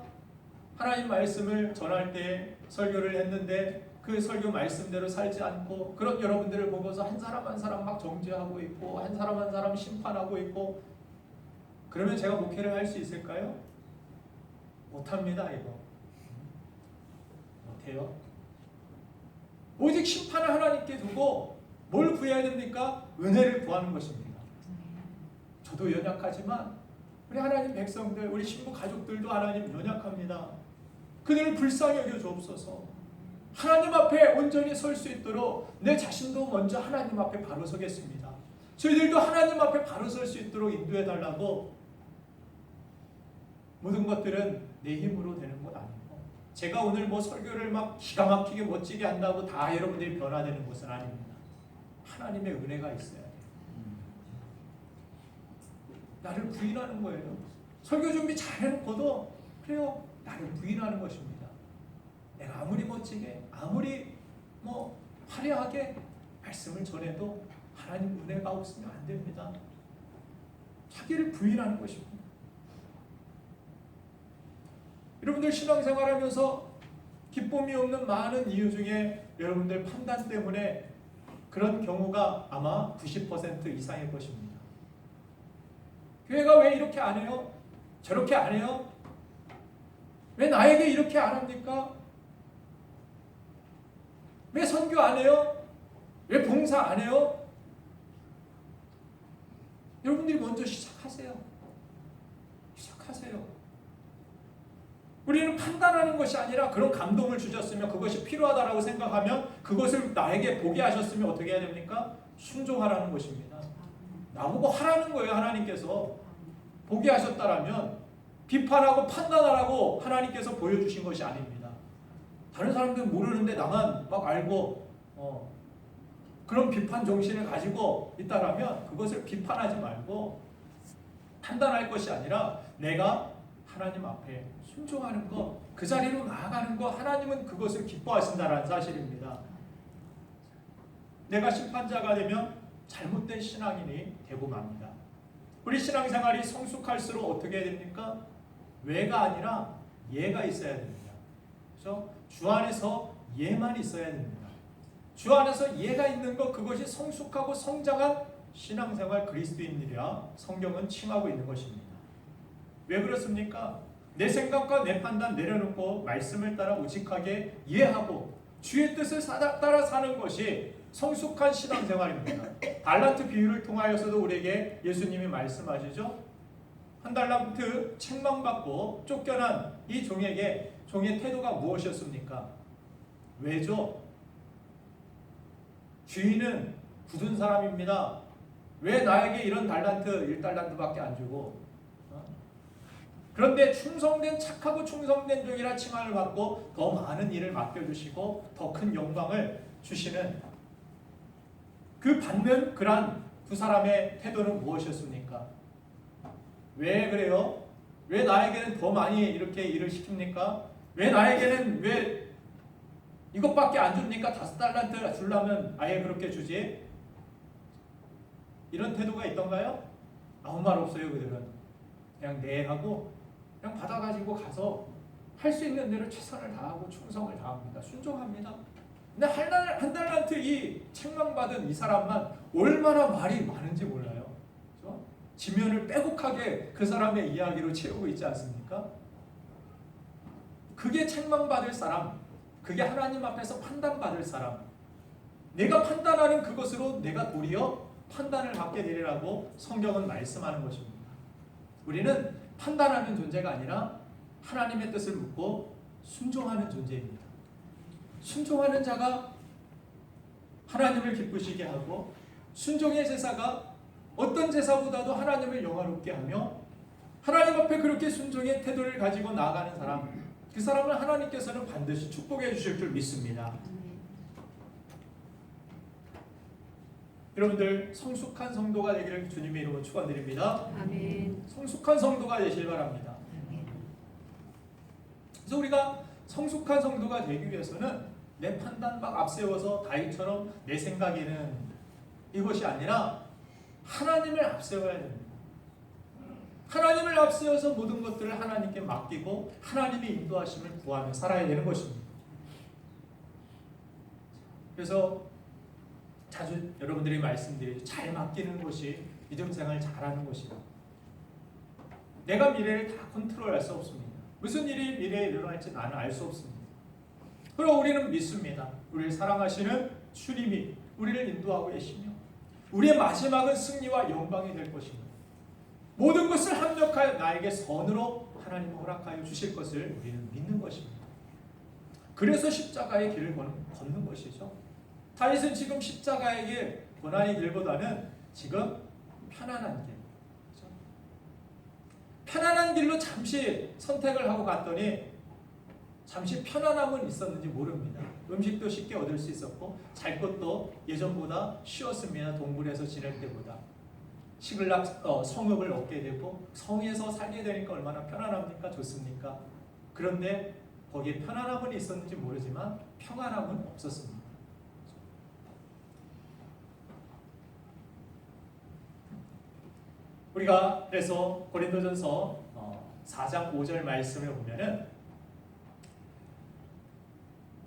하나님 말씀을 전할 때 설교를 했는데 그 설교 말씀대로 살지 않고 그런 여러분들을 보고서 한 사람 한 사람 막 정죄하고 있고 한 사람 한 사람 심판하고 있고 그러면 제가 목회를 할 수 있을까요? 못합니다. 이거 못해요. 오직 심판을 하나님께 두고 뭘 구해야 됩니까? 은혜를 구하는 것입니다. 저도 연약하지만 우리 하나님 백성들, 우리 신부 가족들도 하나님 연약합니다. 그들을 불쌍히 여겨 주옵소서. 하나님 앞에 온전히 설 수 있도록 내 자신도 먼저 하나님 앞에 바로 서겠습니다. 저희들도 하나님 앞에 바로 설 수 있도록 인도해 달라고. 모든 것들은 내 힘으로 되는 것 아니고 제가 오늘 뭐 설교를 막 기가 막히게 멋지게 한다고 다 여러분들이 변화되는 것은 아닙니다. 하나님의 은혜가 있어야 돼요. 나를 부인하는 거예요. 설교 준비 잘 해놓고도 그래요. 나를 부인하는 것입니다. 내가 아무리 멋지게 아무리 뭐 화려하게 말씀을 전해도 하나님 은혜가 없으면 안 됩니다. 자기를 부인하는 것입니다. 여러분들 신앙생활하면서 기쁨이 없는 많은 이유 중에 여러분들 판단 때문에 그런 경우가 아마 90% 이상일 것입니다. 교회가 왜 이렇게 안 해요? 저렇게 안 해요? 왜 나에게 이렇게 안 합니까? 왜 선교 안 해요? 왜 봉사 안 해요? 여러분들이 먼저 시작하세요. 시작하세요. 우리는 판단하는 것이 아니라 그런 감동을 주셨으면 그것이 필요하다라고 생각하면 그것을 나에게 보게 하셨으면 어떻게 해야 됩니까? 순종하라는 것입니다. 나보고 하라는 거예요. 하나님께서 보게 하셨다라면 비판하고 판단하라고 하나님께서 보여주신 것이 아닙니다. 다른 사람들은 모르는데 나만 막 알고 그런 비판 정신을 가지고 있다라면 그것을 비판하지 말고 판단할 것이 아니라 내가 하나님 앞에 순종하는 것, 그 자리로 나아가는 것, 하나님은 그것을 기뻐하신다는 사실입니다. 내가 심판자가 되면 잘못된 신앙인이 되고 맙니다. 우리 신앙생활이 성숙할수록 어떻게 해야 됩니까? 왜가 아니라 예가 있어야 됩니다. 그렇죠? 주 안에서 예만 있어야 됩니다. 주 안에서 예가 있는 것, 그것이 성숙하고 성장한 신앙생활 그리스도인들이라 성경은 칭하고 있는 것입니다. 왜 그렇습니까? 내 생각과 내 판단 내려놓고 말씀을 따라 우직하게 이해하고 주의 뜻을 따라 사는 것이 성숙한 신앙생활입니다. 달란트 비유를 통하여서도 우리에게 예수님이 말씀하시죠. 한 달란트 책망받고 쫓겨난 이 종에게 종의 태도가 무엇이었습니까? 왜죠? 주인은 굳은 사람입니다. 왜 나에게 이런 달란트 1달란트밖에 안 주고 그런데 충성된 착하고 충성된 종이라 칭함을 받고 더 많은 일을 맡겨주시고 더 큰 영광을 주시는 그 받는 그러한 두 사람의 태도는 무엇이었습니까? 왜 그래요? 왜 나에게는 더 많이 이렇게 일을 시킵니까? 왜 나에게는 왜 이것밖에 안 줍니까? 5달란트 주려면 아예 그렇게 주지? 이런 태도가 있던가요? 아무 말 없어요. 그들은 그냥 네 하고 그냥 받아가지고 가서 할 수 있는 대로 최선을 다하고 충성을 다합니다. 순종합니다. 근데 한 달란트 이 책망받은 이 사람만 얼마나 말이 많은지 몰라요. 그렇죠? 지면을 빼곡하게 그 사람의 이야기로 채우고 있지 않습니까? 그게 책망받을 사람, 그게 하나님 앞에서 판단받을 사람. 내가 판단하는 그것으로 내가 도리어 판단을 받게 되리라고 성경은 말씀하는 것입니다. 우리는 판단하는 존재가 아니라 하나님의 뜻을 묻고 순종하는 존재입니다. 순종하는 자가 하나님을 기쁘시게 하고 순종의 제사가 어떤 제사보다도 하나님을 영화롭게 하며 하나님 앞에 그렇게 순종의 태도를 가지고 나아가는 사람, 그 사람을 하나님께서는 반드시 축복해 주실 줄 믿습니다. 여러분들 성숙한 성도가 되기를 주님의 이름으로 축원드립니다. 아멘. 성숙한 성도가 되시길 바랍니다. 그래서 우리가 성숙한 성도가 되기 위해서는 내 판단 막 앞세워서 다윗처럼 내 생각에는 이것이 아니라 하나님을 앞세워야 됩니다. 하나님을 앞세워서 모든 것들을 하나님께 맡기고 하나님의 인도하심을 구하며 살아야 되는 것입니다. 그래서 자주 여러분들이 말씀드리죠. 잘 맡기는 것이 믿음 생활 잘하는 것이다. 내가 미래를 다 컨트롤할 수 없습니다. 무슨 일이 미래에 일어날지 나는 알 수 없습니다. 그럼 우리는 믿습니다. 우리를 사랑하시는 주님이 우리를 인도하고 계시며 우리의 마지막은 승리와 영광이 될 것입니다. 모든 것을 합력하여 나에게 선으로 하나님이 허락하여 주실 것을 우리는 믿는 것입니다. 그래서 십자가의 길을 걷는 것이죠. 다윗은 지금 십자가의 길, 고난의 길보다는 지금 편안한 길, 그렇죠? 편안한 길로 잠시 선택을 하고 갔더니 잠시 편안함은 있었는지 모릅니다. 음식도 쉽게 얻을 수 있었고 잘 것도 예전보다 쉬웠습니다. 동굴에서 지낼 때보다. 시글락 성읍을 얻게 되고 성에서 살게 되니까 얼마나 편안합니까? 좋습니까? 그런데 거기에 편안함은 있었는지 모르지만 평안함은 없었습니다. 우리가 그래서 고린도전서 4장 5절 말씀을 보면은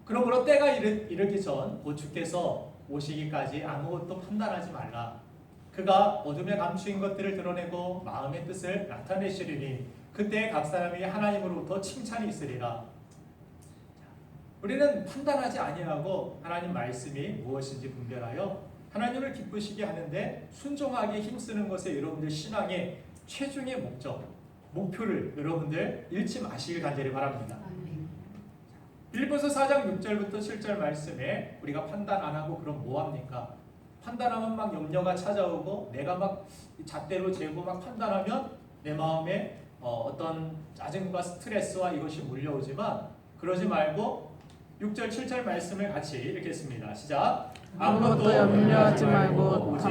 그러므로 때가 이르기 전 곧 주께서 오시기까지 아무것도 판단하지 말라. 그가 어둠에 감추인 것들을 드러내고 마음의 뜻을 나타내시리니 그때 각 사람이 하나님으로부터 칭찬이 있으리라. 우리는 판단하지 아니하고 하나님 말씀이 무엇인지 분별하여 하나님을 기쁘시게 하는데 순종하게 힘쓰는 것에 여러분들 신앙의 최종의 목표를 여러분들 잃지 마시길 간절히 바랍니다. 빌립보서 4장 6절부터 7절 말씀에 우리가 판단 안 하고 그럼 뭐 합니까? 판단하면 막 염려가 찾아오고 내가 막 잣대로 재고 막 판단하면 내 마음에 어떤 짜증과 스트레스와 이것이 몰려오지만 그러지 말고 6절 7절 말씀을 같이 읽겠습니다. 시작. 아무것도 염려하지 말고 오직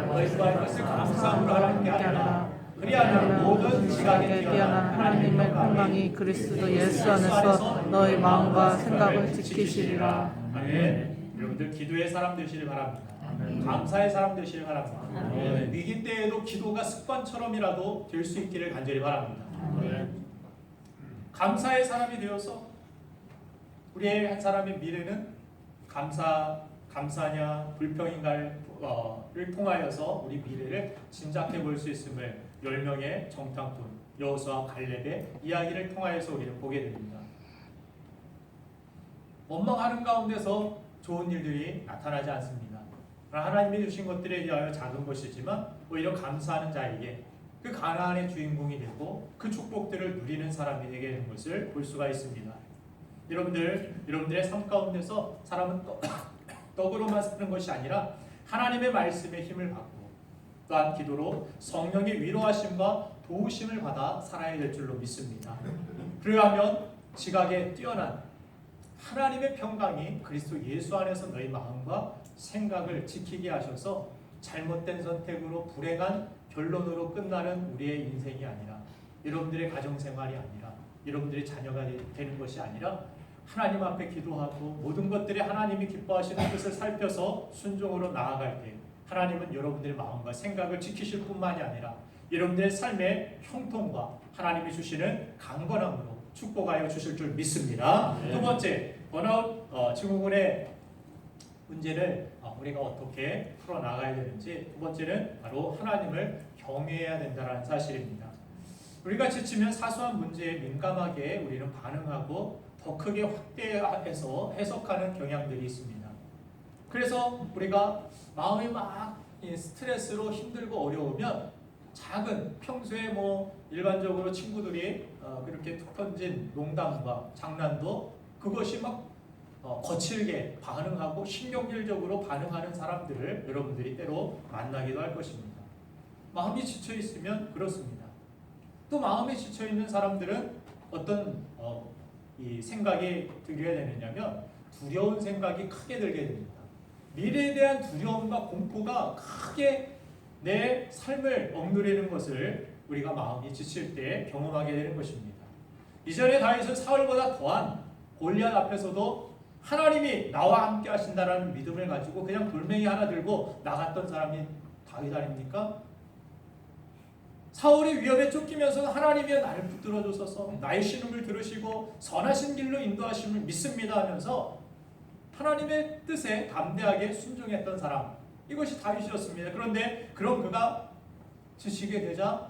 너희와 것을 감사함으로 하나님께 하라. 그리하면 모든 지각에 뛰어난 하나님의 평강이 그리스도 예수 안에서 너희 마음과 생각을 지키시리라. 아멘. 여러분들 기도의 사람 되시길 바랍니다. 감사의 사람 되시길 바랍니다. 위기 때에도 기도가 습관처럼이라도 될 수 있기를 간절히 바랍니다. 감사의 사람이 되어서 우리의 한 사람의 미래는 감사냐 불평인가를 통하여서 우리 미래를 짐작해 볼 수 있음을 10명의 정탐꾼 여호수아 갈렙의 이야기를 통하여서 우리는 보게 됩니다. 원망하는 가운데서 좋은 일들이 나타나지 않습니다. 하나님이 주신 것들에 대하여 작은 것이지만 오히려 감사하는 자에게 그 가나안의 주인공이 되고 그 축복들을 누리는 사람이 되게 되는 것을 볼 수가 있습니다. 여러분들의 삶 가운데서 사람은 떡으로만 사는 것이 아니라 하나님의 말씀에 힘을 받고 또한 기도로 성령의 위로하심과 도우심을 받아 살아야 될 줄로 믿습니다. 그러하면 지각에 뛰어난 하나님의 평강이 그리스도 예수 안에서 너희 마음과 생각을 지키게 하셔서 잘못된 선택으로 불행한 결론으로 끝나는 우리의 인생이 아니라 여러분들의 가정생활이 아니라 여러분들의 자녀가 되는 것이 아니라 하나님 앞에 기도하고 모든 것들이 하나님이 기뻐하시는 뜻을 살펴서 순종으로 나아갈 때 하나님은 여러분들의 마음과 생각을 지키실 뿐만이 아니라 여러분들의 삶의 형통과 하나님이 주시는 강건함으로 축복하여 주실 줄 믿습니다. 두 번째, 번아웃 증후군의 문제를 우리가 어떻게 풀어나가야 되는지 두 번째는 바로 하나님을 경외해야 된다는 사실입니다. 우리가 지치면 사소한 문제에 민감하게 우리는 반응하고 더 크게 확대해서 해석하는 경향들이 있습니다. 그래서 우리가 마음이 막 스트레스로 힘들고 어려우면 작은 평소에 일반적으로 친구들이 그렇게 툭 던진 농담과 장난도 그것이 막 거칠게 반응하고 신경질적으로 반응하는 사람들을 여러분들이 때로 만나기도 할 것입니다. 마음이 지쳐 있으면 그렇습니다. 또 마음이 지쳐 있는 사람들은 어떤 이 생각이 들게 되느냐면 두려운 생각이 크게 들게 됩니다. 미래에 대한 두려움과 공포가 크게 내 삶을 억누르는 것을 우리가 마음이 지칠 때 경험하게 되는 것입니다. 이전에 다윗은 사울보다 더한 골리앗 앞에서도 하나님이 나와 함께 하신다라는 믿음을 가지고 그냥 돌멩이 하나 들고 나갔던 사람이 다윗 아닙니까? 사울이 위협에 쫓기면서 하나님이 나를 붙들어 주소서, 나의 신음을 들으시고 선하신 길로 인도하심을 믿습니다 하면서 하나님의 뜻에 담대하게 순종했던 사람, 이것이 다윗이었습니다. 그런데 그런 그가 지치게 되자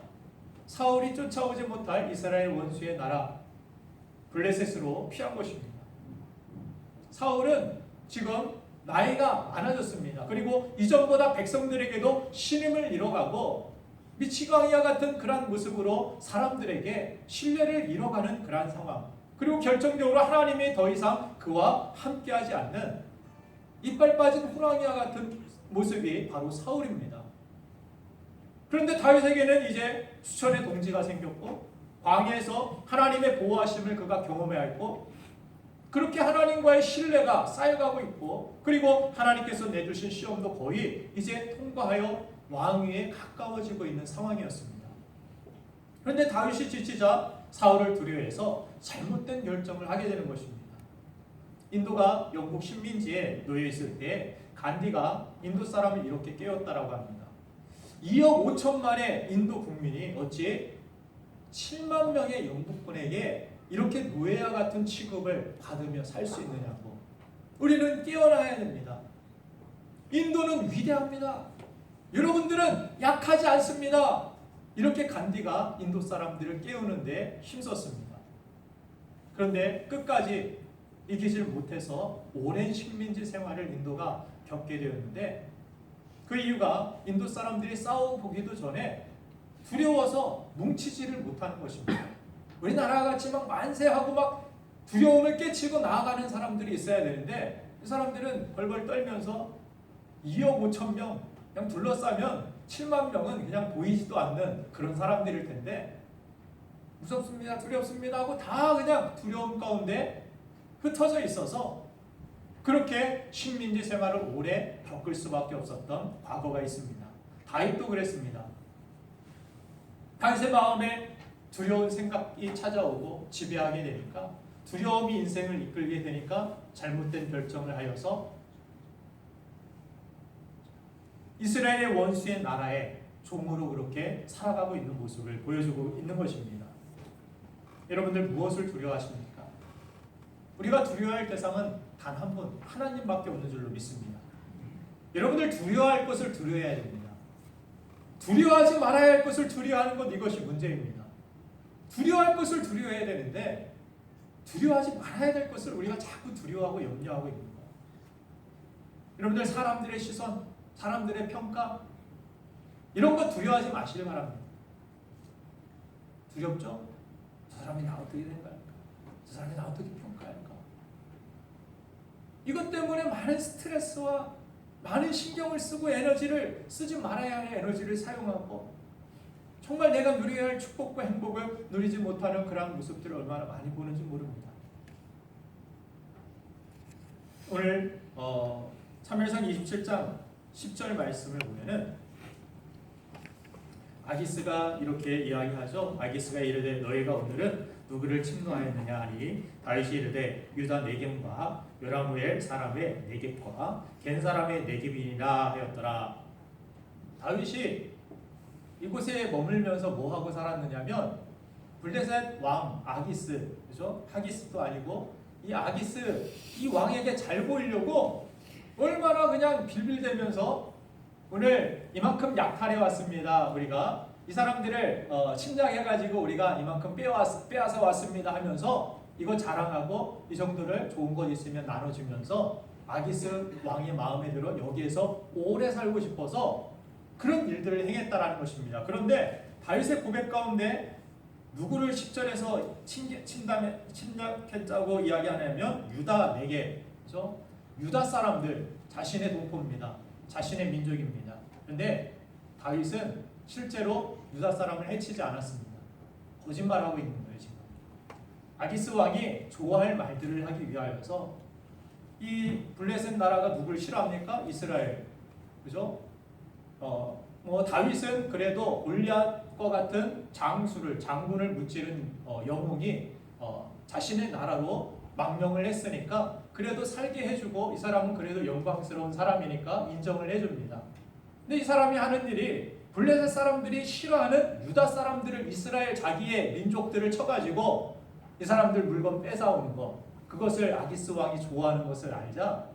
사울이 쫓아오지 못할 이스라엘 원수의 나라 블레셋으로 피한 것입니다. 사울은 지금 나이가 많아졌습니다. 그리고 이전보다 백성들에게도 신임을 잃어가고 미치광이와 같은 그러한 모습으로 사람들에게 신뢰를 잃어가는 그러한 상황, 그리고 결정적으로 하나님이 더 이상 그와 함께하지 않는 이빨 빠진 호랑이와 같은 모습이 바로 사울입니다. 그런데 다윗에게는 이제 수천의 동지가 생겼고 광야에서 하나님의 보호하심을 그가 경험해야 했고, 그렇게 하나님과의 신뢰가 쌓여가고 있고, 그리고 하나님께서 내주신 시험도 거의 이제 통과하여 왕위에 가까워지고 있는 상황이었습니다. 그런데 다윗이 지치자 사울을 두려워해서 잘못된 결정을 하게 되는 것입니다. 인도가 영국 식민지에 놓여 있을 때 간디가 인도 사람을 이렇게 깨웠다라고 합니다. 2억 5천만의 인도 국민이 어찌 7만 명의 영국군에게 이렇게 노예와 같은 취급을 받으며 살 수 있느냐고. 우리는 깨어나야 됩니다. 인도는 위대합니다. 여러분들은 약하지 않습니다. 이렇게 간디가 인도 사람들을 깨우는데 힘썼습니다. 그런데 끝까지 이기질 못해서 오랜 식민지 생활을 인도가 겪게 되었는데, 그 이유가 인도 사람들이 싸워보기도 전에 두려워서 뭉치지를 못하는 것입니다. 우리나라와 같이 막 만세하고 막 두려움을 깨치고 나아가는 사람들이 있어야 되는데, 이 사람들은 벌벌 떨면서 2억 5천 명 그냥 둘러싸면 7만 명은 그냥 보이지도 않는 그런 사람들일 텐데, 무섭습니다, 두렵습니다 하고 다 그냥 두려움 가운데 흩어져 있어서 그렇게 식민지 생활을 오래 겪을 수밖에 없었던 과거가 있습니다. 다윗도 그랬습니다. 다윗의 마음에 두려운 생각이 찾아오고 지배하게 되니까, 두려움이 인생을 이끌게 되니까 잘못된 결정을 하여서 이스라엘의 원수의 나라에 종으로 그렇게 살아가고 있는 모습을 보여주고 있는 것입니다. 여러분들 무엇을 두려워하십니까? 우리가 두려워할 대상은 단 한 분, 하나님밖에 없는 줄로 믿습니다. 여러분들 두려워할 것을 두려워해야 됩니다. 두려워하지 말아야 할 것을 두려워하는 것, 이것이 문제입니다. 두려워할 것을 두려워해야 되는데 두려워하지 말아야 될 것을 우리가 자꾸 두려워하고 염려하고 있는 거예요. 여러분들 사람들의 시선, 사람들의 평가, 이런 거 두려워하지 마시길 바랍니다. 두렵죠? 저 사람이 나 어떻게 생각할까? 저 사람이 나 어떻게 평가할까? 이것 때문에 많은 스트레스와 많은 신경을 쓰고 에너지를 쓰지 말아야 할 에너지를 사용하고, 정말 내가 누려야 할 축복과 행복을 누리지 못하는 그런 모습들을 얼마나 많이 보는지 모릅니다. 오늘 사무엘상 27장 10절 말씀을 보면은 아기스가 이렇게 이야기하죠. 아기스가 이르되 너희가 오늘은 누구를 침노하였느냐 하니 다윗이 이르되 유다 네겝과 요라무엘 사람의 네겝과 겐 사람의 네겝이니라 하였더라. 다윗이 이곳에 머물면서 뭐 하고 살았느냐면, 블레셋 왕 아기스, 그죠? 하기스도 아니고 이 아기스, 이 왕에게 잘 보이려고 얼마나 그냥 빌빌대면서 오늘 이만큼 약탈해 왔습니다. 우리가 이 사람들을 침략해가지고 우리가 이만큼 빼앗아 왔습니다 하면서 이거 자랑하고 이 정도를 좋은 것 있으면 나눠주면서 아기스 왕의 마음에 들어 여기에서 오래 살고 싶어서 그런 일들을 행했다라는 것입니다. 그런데 다윗의 고백 가운데 누구를 10절에서 침략했다고 이야기하냐면 유다 네겝, 그렇죠? 유다 사람들, 자신의 동포입니다. 자신의 민족입니다. 그런데 다윗은 실제로 유다 사람을 해치지 않았습니다. 거짓말하고 있는 거예요. 지금 아기스 왕이 좋아할 말들을 하기 위하여서, 이 블레셋 나라가 누굴 싫어합니까? 이스라엘, 그죠? 다윗은 그래도 골리앗과 같은 장군을 무찌른 영웅이 자신의 나라로 망명을 했으니까 그래도 살게 해주고, 이 사람은 그래도 영광스러운 사람이니까 인정을 해줍니다. 근데 이 사람이 하는 일이 블레셋 사람들이 싫어하는 유다 사람들을 이스라엘 자기의 민족들을 쳐가지고 이 사람들 물건 뺏어오는 거, 그것을 아기스 왕이 좋아하는 것을 알자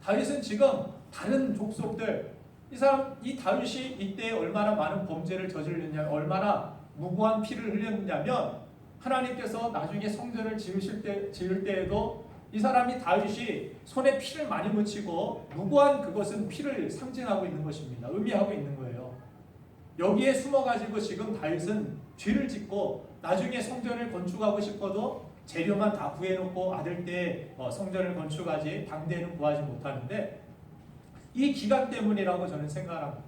다윗은 지금 다른 족속들 이 다윗이 이때 얼마나 많은 범죄를 저질렀냐, 얼마나 무고한 피를 흘렸냐면 하나님께서 나중에 성전을 지을 때에도 이 사람이 다윗이 손에 피를 많이 묻히고 무고한 그것은 피를 상징하고 있는 것입니다. 의미하고 있는 거예요. 여기에 숨어가지고 지금 다윗은 죄를 짓고 나중에 성전을 건축하고 싶어도 재료만 다 구해놓고 아들 때 성전을 건축하지 당대에는 구하지 못하는데 이 기간 때문이라고 저는 생각합니다.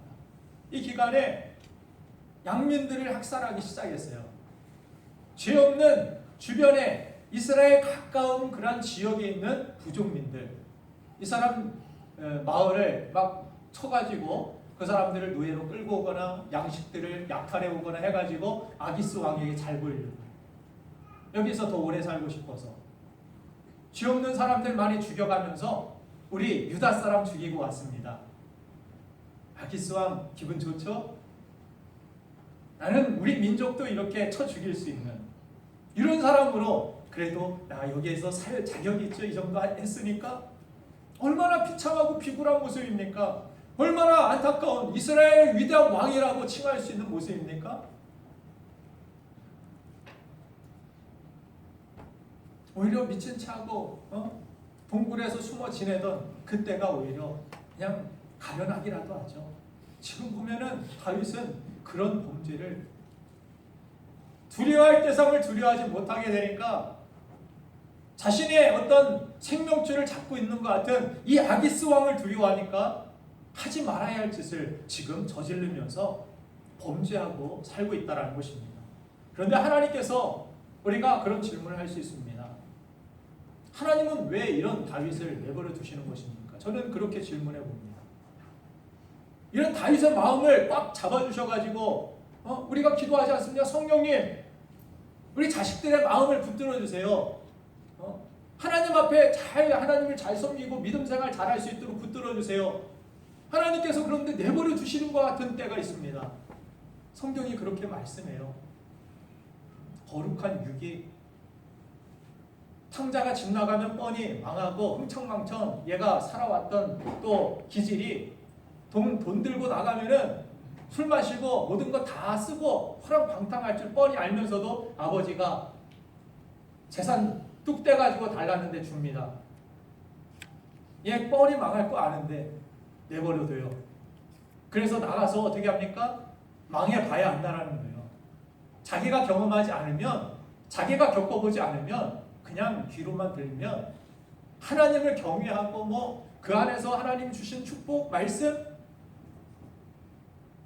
이 기간에 양민들을 학살하기 시작했어요. 죄 없는 주변에 이스라엘 가까운 그런 지역에 있는 부족민들, 이 사람 마을을 막 쳐가지고 그 사람들을 노예로 끌고 오거나 양식들을 약탈해 오거나 해가지고 아기스 왕에게 잘 보이려고, 여기서 더 오래 살고 싶어서 죄 없는 사람들 많이 죽여가면서 우리 유다 사람 죽이고 왔습니다. 아기스 왕 기분 좋죠? 나는 우리 민족도 이렇게 쳐 죽일 수 있는 이런 사람으로, 그래도 나 여기에서 살 자격이 있죠. 이 정도 했으니까. 얼마나 비참하고 비굴한 모습입니까? 얼마나 안타까운 이스라엘 위대한 왕이라고 칭할 수 있는 모습입니까? 오히려 미친 체하고 동굴에서 숨어 지내던 그때가 오히려 그냥 가련하기라도 하죠. 지금 보면은 다윗은 그런 범죄를 두려워할 대상을 두려워하지 못하게 되니까 자신의 어떤 생명줄을 잡고 있는 것 같은 이 아기스 왕을 두려워하니까 하지 말아야 할 짓을 지금 저지르면서 범죄하고 살고 있다는 것입니다. 그런데 하나님께서 우리가 그런 질문을 할 수 있습니다. 하나님은 왜 이런 다윗을 내버려 두시는 것입니까? 저는 그렇게 질문해 봅니다. 이런 다윗의 마음을 꽉 잡아주셔가지고 우리가 기도하지 않습니까? 성령님, 우리 자식들의 마음을 붙들어 주세요. 하나님 앞에 하나님을 잘 섬기고 믿음 생활 잘할 수 있도록 붙들어 주세요. 하나님께서 그런데 내버려 두시는 것 같은 때가 있습니다. 성경이 그렇게 말씀해요. 거룩한 육이, 탕자가 집 나가면 뻔히 망하고 흥청망청 얘가 살아왔던 또 기질이 돈 들고 나가면은 술 마시고 모든 거 다 쓰고 허랑방탕할 줄 뻔히 알면서도 아버지가 재산 뚝 떼가지고 달라는데 줍니다. 얘 뻔히 망할 거 아는데 내버려둬요. 그래서 나가서 어떻게 합니까? 망해봐야 안다라는 거예요. 자기가 경험하지 않으면, 자기가 겪어보지 않으면 그냥 귀로만 들으면 하나님을 경외하고 그 안에서 하나님 주신 축복, 말씀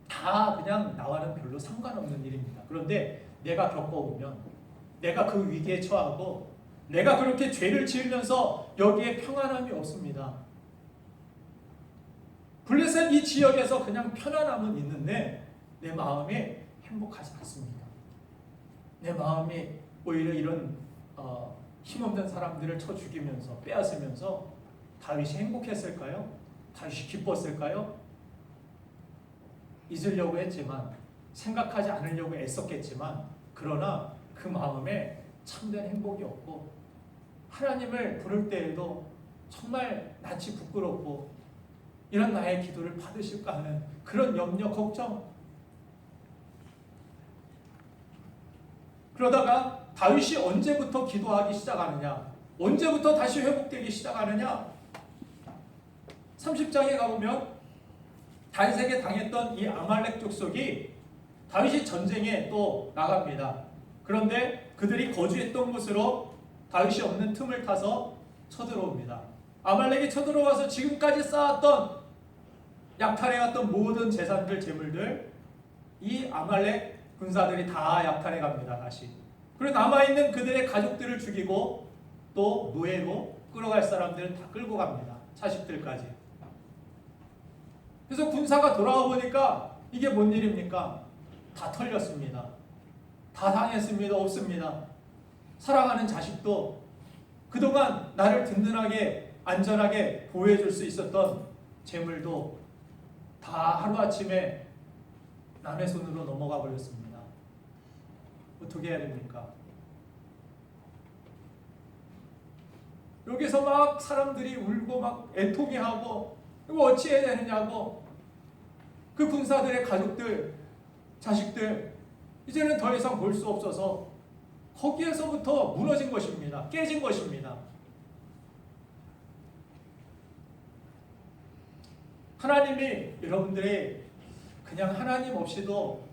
다 그냥 나와는 별로 상관없는 일입니다. 그런데 내가 겪어보면, 내가 그 위기에 처하고 내가 그렇게 죄를 지으면서 여기에 평안함이 없습니다. 블레셋 이 지역에서 그냥 편안함은 있는데 내 마음이 행복하지 않습니다. 내 마음이 오히려 이런 힘없는 사람들을 쳐 죽이면서 빼앗으면서 다윗이 행복했을까요? 다윗이 기뻤을까요? 잊으려고 했지만, 생각하지 않으려고 애썼겠지만, 그러나 그 마음에 참된 행복이 없고 하나님을 부를 때에도 정말 낯이 부끄럽고 이런 나의 기도를 받으실까 하는 그런 염려, 걱정. 그러다가 다윗이 언제부터 기도하기 시작하느냐, 언제부터 다시 회복되기 시작하느냐, 30장에 가보면 다윗에게 당했던 이 아말렉 족속이 다윗이 전쟁에 또 나갑니다. 그런데 그들이 거주했던 곳으로 다윗이 없는 틈을 타서 쳐들어옵니다. 아말렉이 쳐들어와서 지금까지 쌓았던, 약탈해왔던 모든 재산들, 재물들, 이 아말렉 군사들이 다 약탈해 갑니다. 다시. 그리고 남아있는 그들의 가족들을 죽이고 또 노예로 끌어갈 사람들은 다 끌고 갑니다. 자식들까지. 그래서 군사가 돌아와 보니까 이게 뭔 일입니까? 다 털렸습니다. 다 당했습니다. 없습니다. 사랑하는 자식도, 그동안 나를 든든하게 안전하게 보호해줄 수 있었던 재물도 다 하루아침에 남의 손으로 넘어가 버렸습니다. 어떻게 해야 됩니까? 여기서 막 사람들이 울고 막 애통해하고 이거 어찌해야 되느냐고, 그 군사들의 가족들, 자식들 이제는 더 이상 볼 수 없어서 거기에서부터 무너진 것입니다. 깨진 것입니다. 하나님이 여러분들이 그냥 하나님 없이도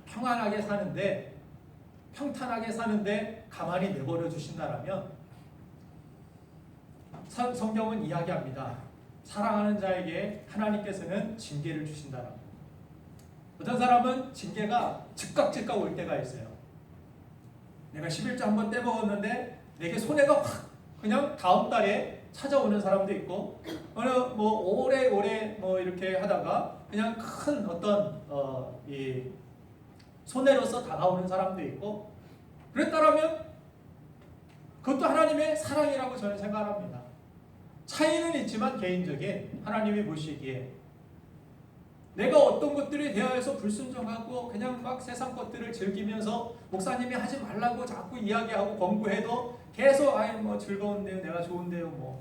평안하게 사는데, 평탄하게 사는데 가만히 내버려 주신다라면, 성경은 이야기합니다. 사랑하는 자에게 하나님께서는 징계를 주신다라고. 어떤 사람은 징계가 즉각 올 때가 있어요. 내가 11조 한번 떼먹었는데 내게 손해가 확 그냥 다음 달에 찾아오는 사람도 있고, 어느 오래 이렇게 하다가 그냥 큰 어떤 이 손해로서 다가오는 사람도 있고, 그랬다라면 그것도 하나님의 사랑이라고 저는 생각합니다. 차이는 있지만 개인적인, 하나님이 보시기에 내가 어떤 것들에 대하여서 불순종하고 그냥 막 세상 것들을 즐기면서 목사님이 하지 말라고 자꾸 이야기하고 권고해도 계속 즐거운데요, 내가 좋은데요,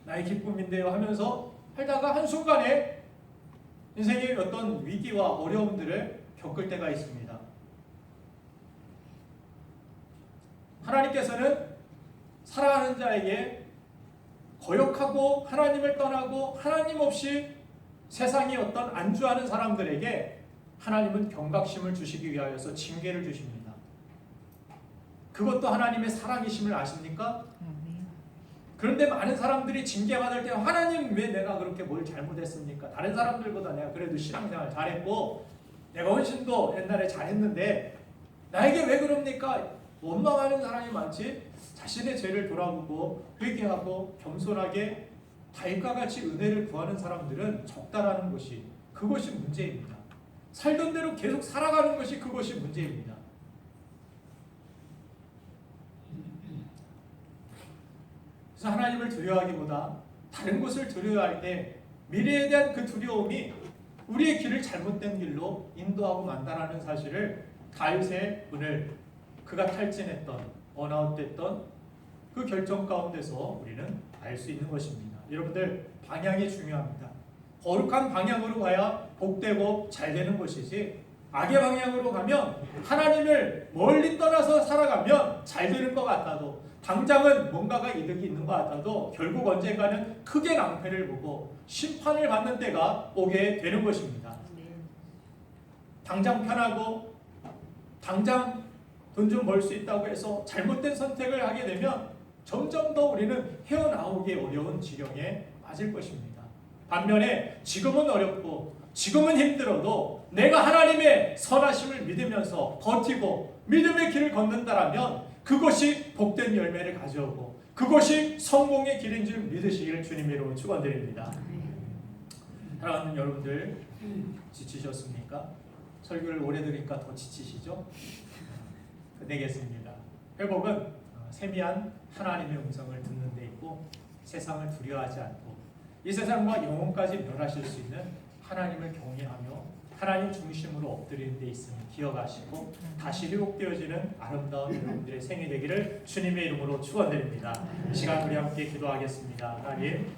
나의 기쁨인데요 하면서 살다가 한순간에 인생의 어떤 위기와 어려움들을 겪을 때가 있습니다. 하나님께서는 사랑하는 자에게 거역하고 하나님을 떠나고 하나님 없이 세상이 어떤 안주하는 사람들에게 하나님은 경각심을 주시기 위하여서 징계를 주십니다. 그것도 하나님의 사랑이심을 아십니까? 그런데 많은 사람들이 징계받을 때 하나님 왜 내가 그렇게 뭘 잘못했습니까? 다른 사람들보다 내가 그래도 신앙생활 잘했고 내가 훨씬 더 옛날에 잘했는데 나에게 왜 그럽니까? 원망하는 사람이 많지, 자신의 죄를 돌아보고 회개하고 겸손하게 다윗과 같이 은혜를 구하는 사람들은 적다라는 것이, 그것이 문제입니다. 살던 대로 계속 살아가는 것이 그것이 문제입니다. 그래서 하나님을 두려워하기보다 다른 것을 두려워할 때 미래에 대한 그 두려움이 우리의 길을 잘못된 길로 인도하고 만다라는 사실을 다윗의 오늘 그가 탈진했던, 언아웃됐던 그 결정 가운데서 우리는 알 수 있는 것입니다. 여러분들, 방향이 중요합니다. 거룩한 방향으로 가야 복되고 잘 되는 것이지, 악의 방향으로 가면, 하나님을 멀리 떠나서 살아가면 잘 되는 것 같아도, 당장은 뭔가가 이득이 있는 것 같아도 결국 언젠가는 크게 낭패를 보고 심판을 받는 때가 오게 되는 것입니다. 당장 편하고 당장 돈 좀 벌 수 있다고 해서 잘못된 선택을 하게 되면 점점 더 우리는 헤어나오기 어려운 지경에 빠질 것입니다. 반면에 지금은 어렵고 지금은 힘들어도 내가 하나님의 선하심을 믿으면서 버티고 믿음의 길을 걷는다라면 그것이 복된 열매를 가져오고 그것이 성공의 길인 줄 믿으시기를 주님의 이름으로 축원드립니다. 사랑하는 여러분들, 지치셨습니까? 설교를 오래 들으니까 더 지치시죠? 되겠습니다. 회복은 세미한 하나님의 음성을 듣는 데 있고, 세상을 두려워하지 않고 이 세상과 영혼까지 멸하실 수 있는 하나님을 경외하며 하나님 중심으로 엎드리는 데 있음을 기억하시고 다시 회복되어지는 아름다운 여러분들의 생이 되기를 주님의 이름으로 축원드립니다. 이 시간 우리 함께 기도하겠습니다. 하나님,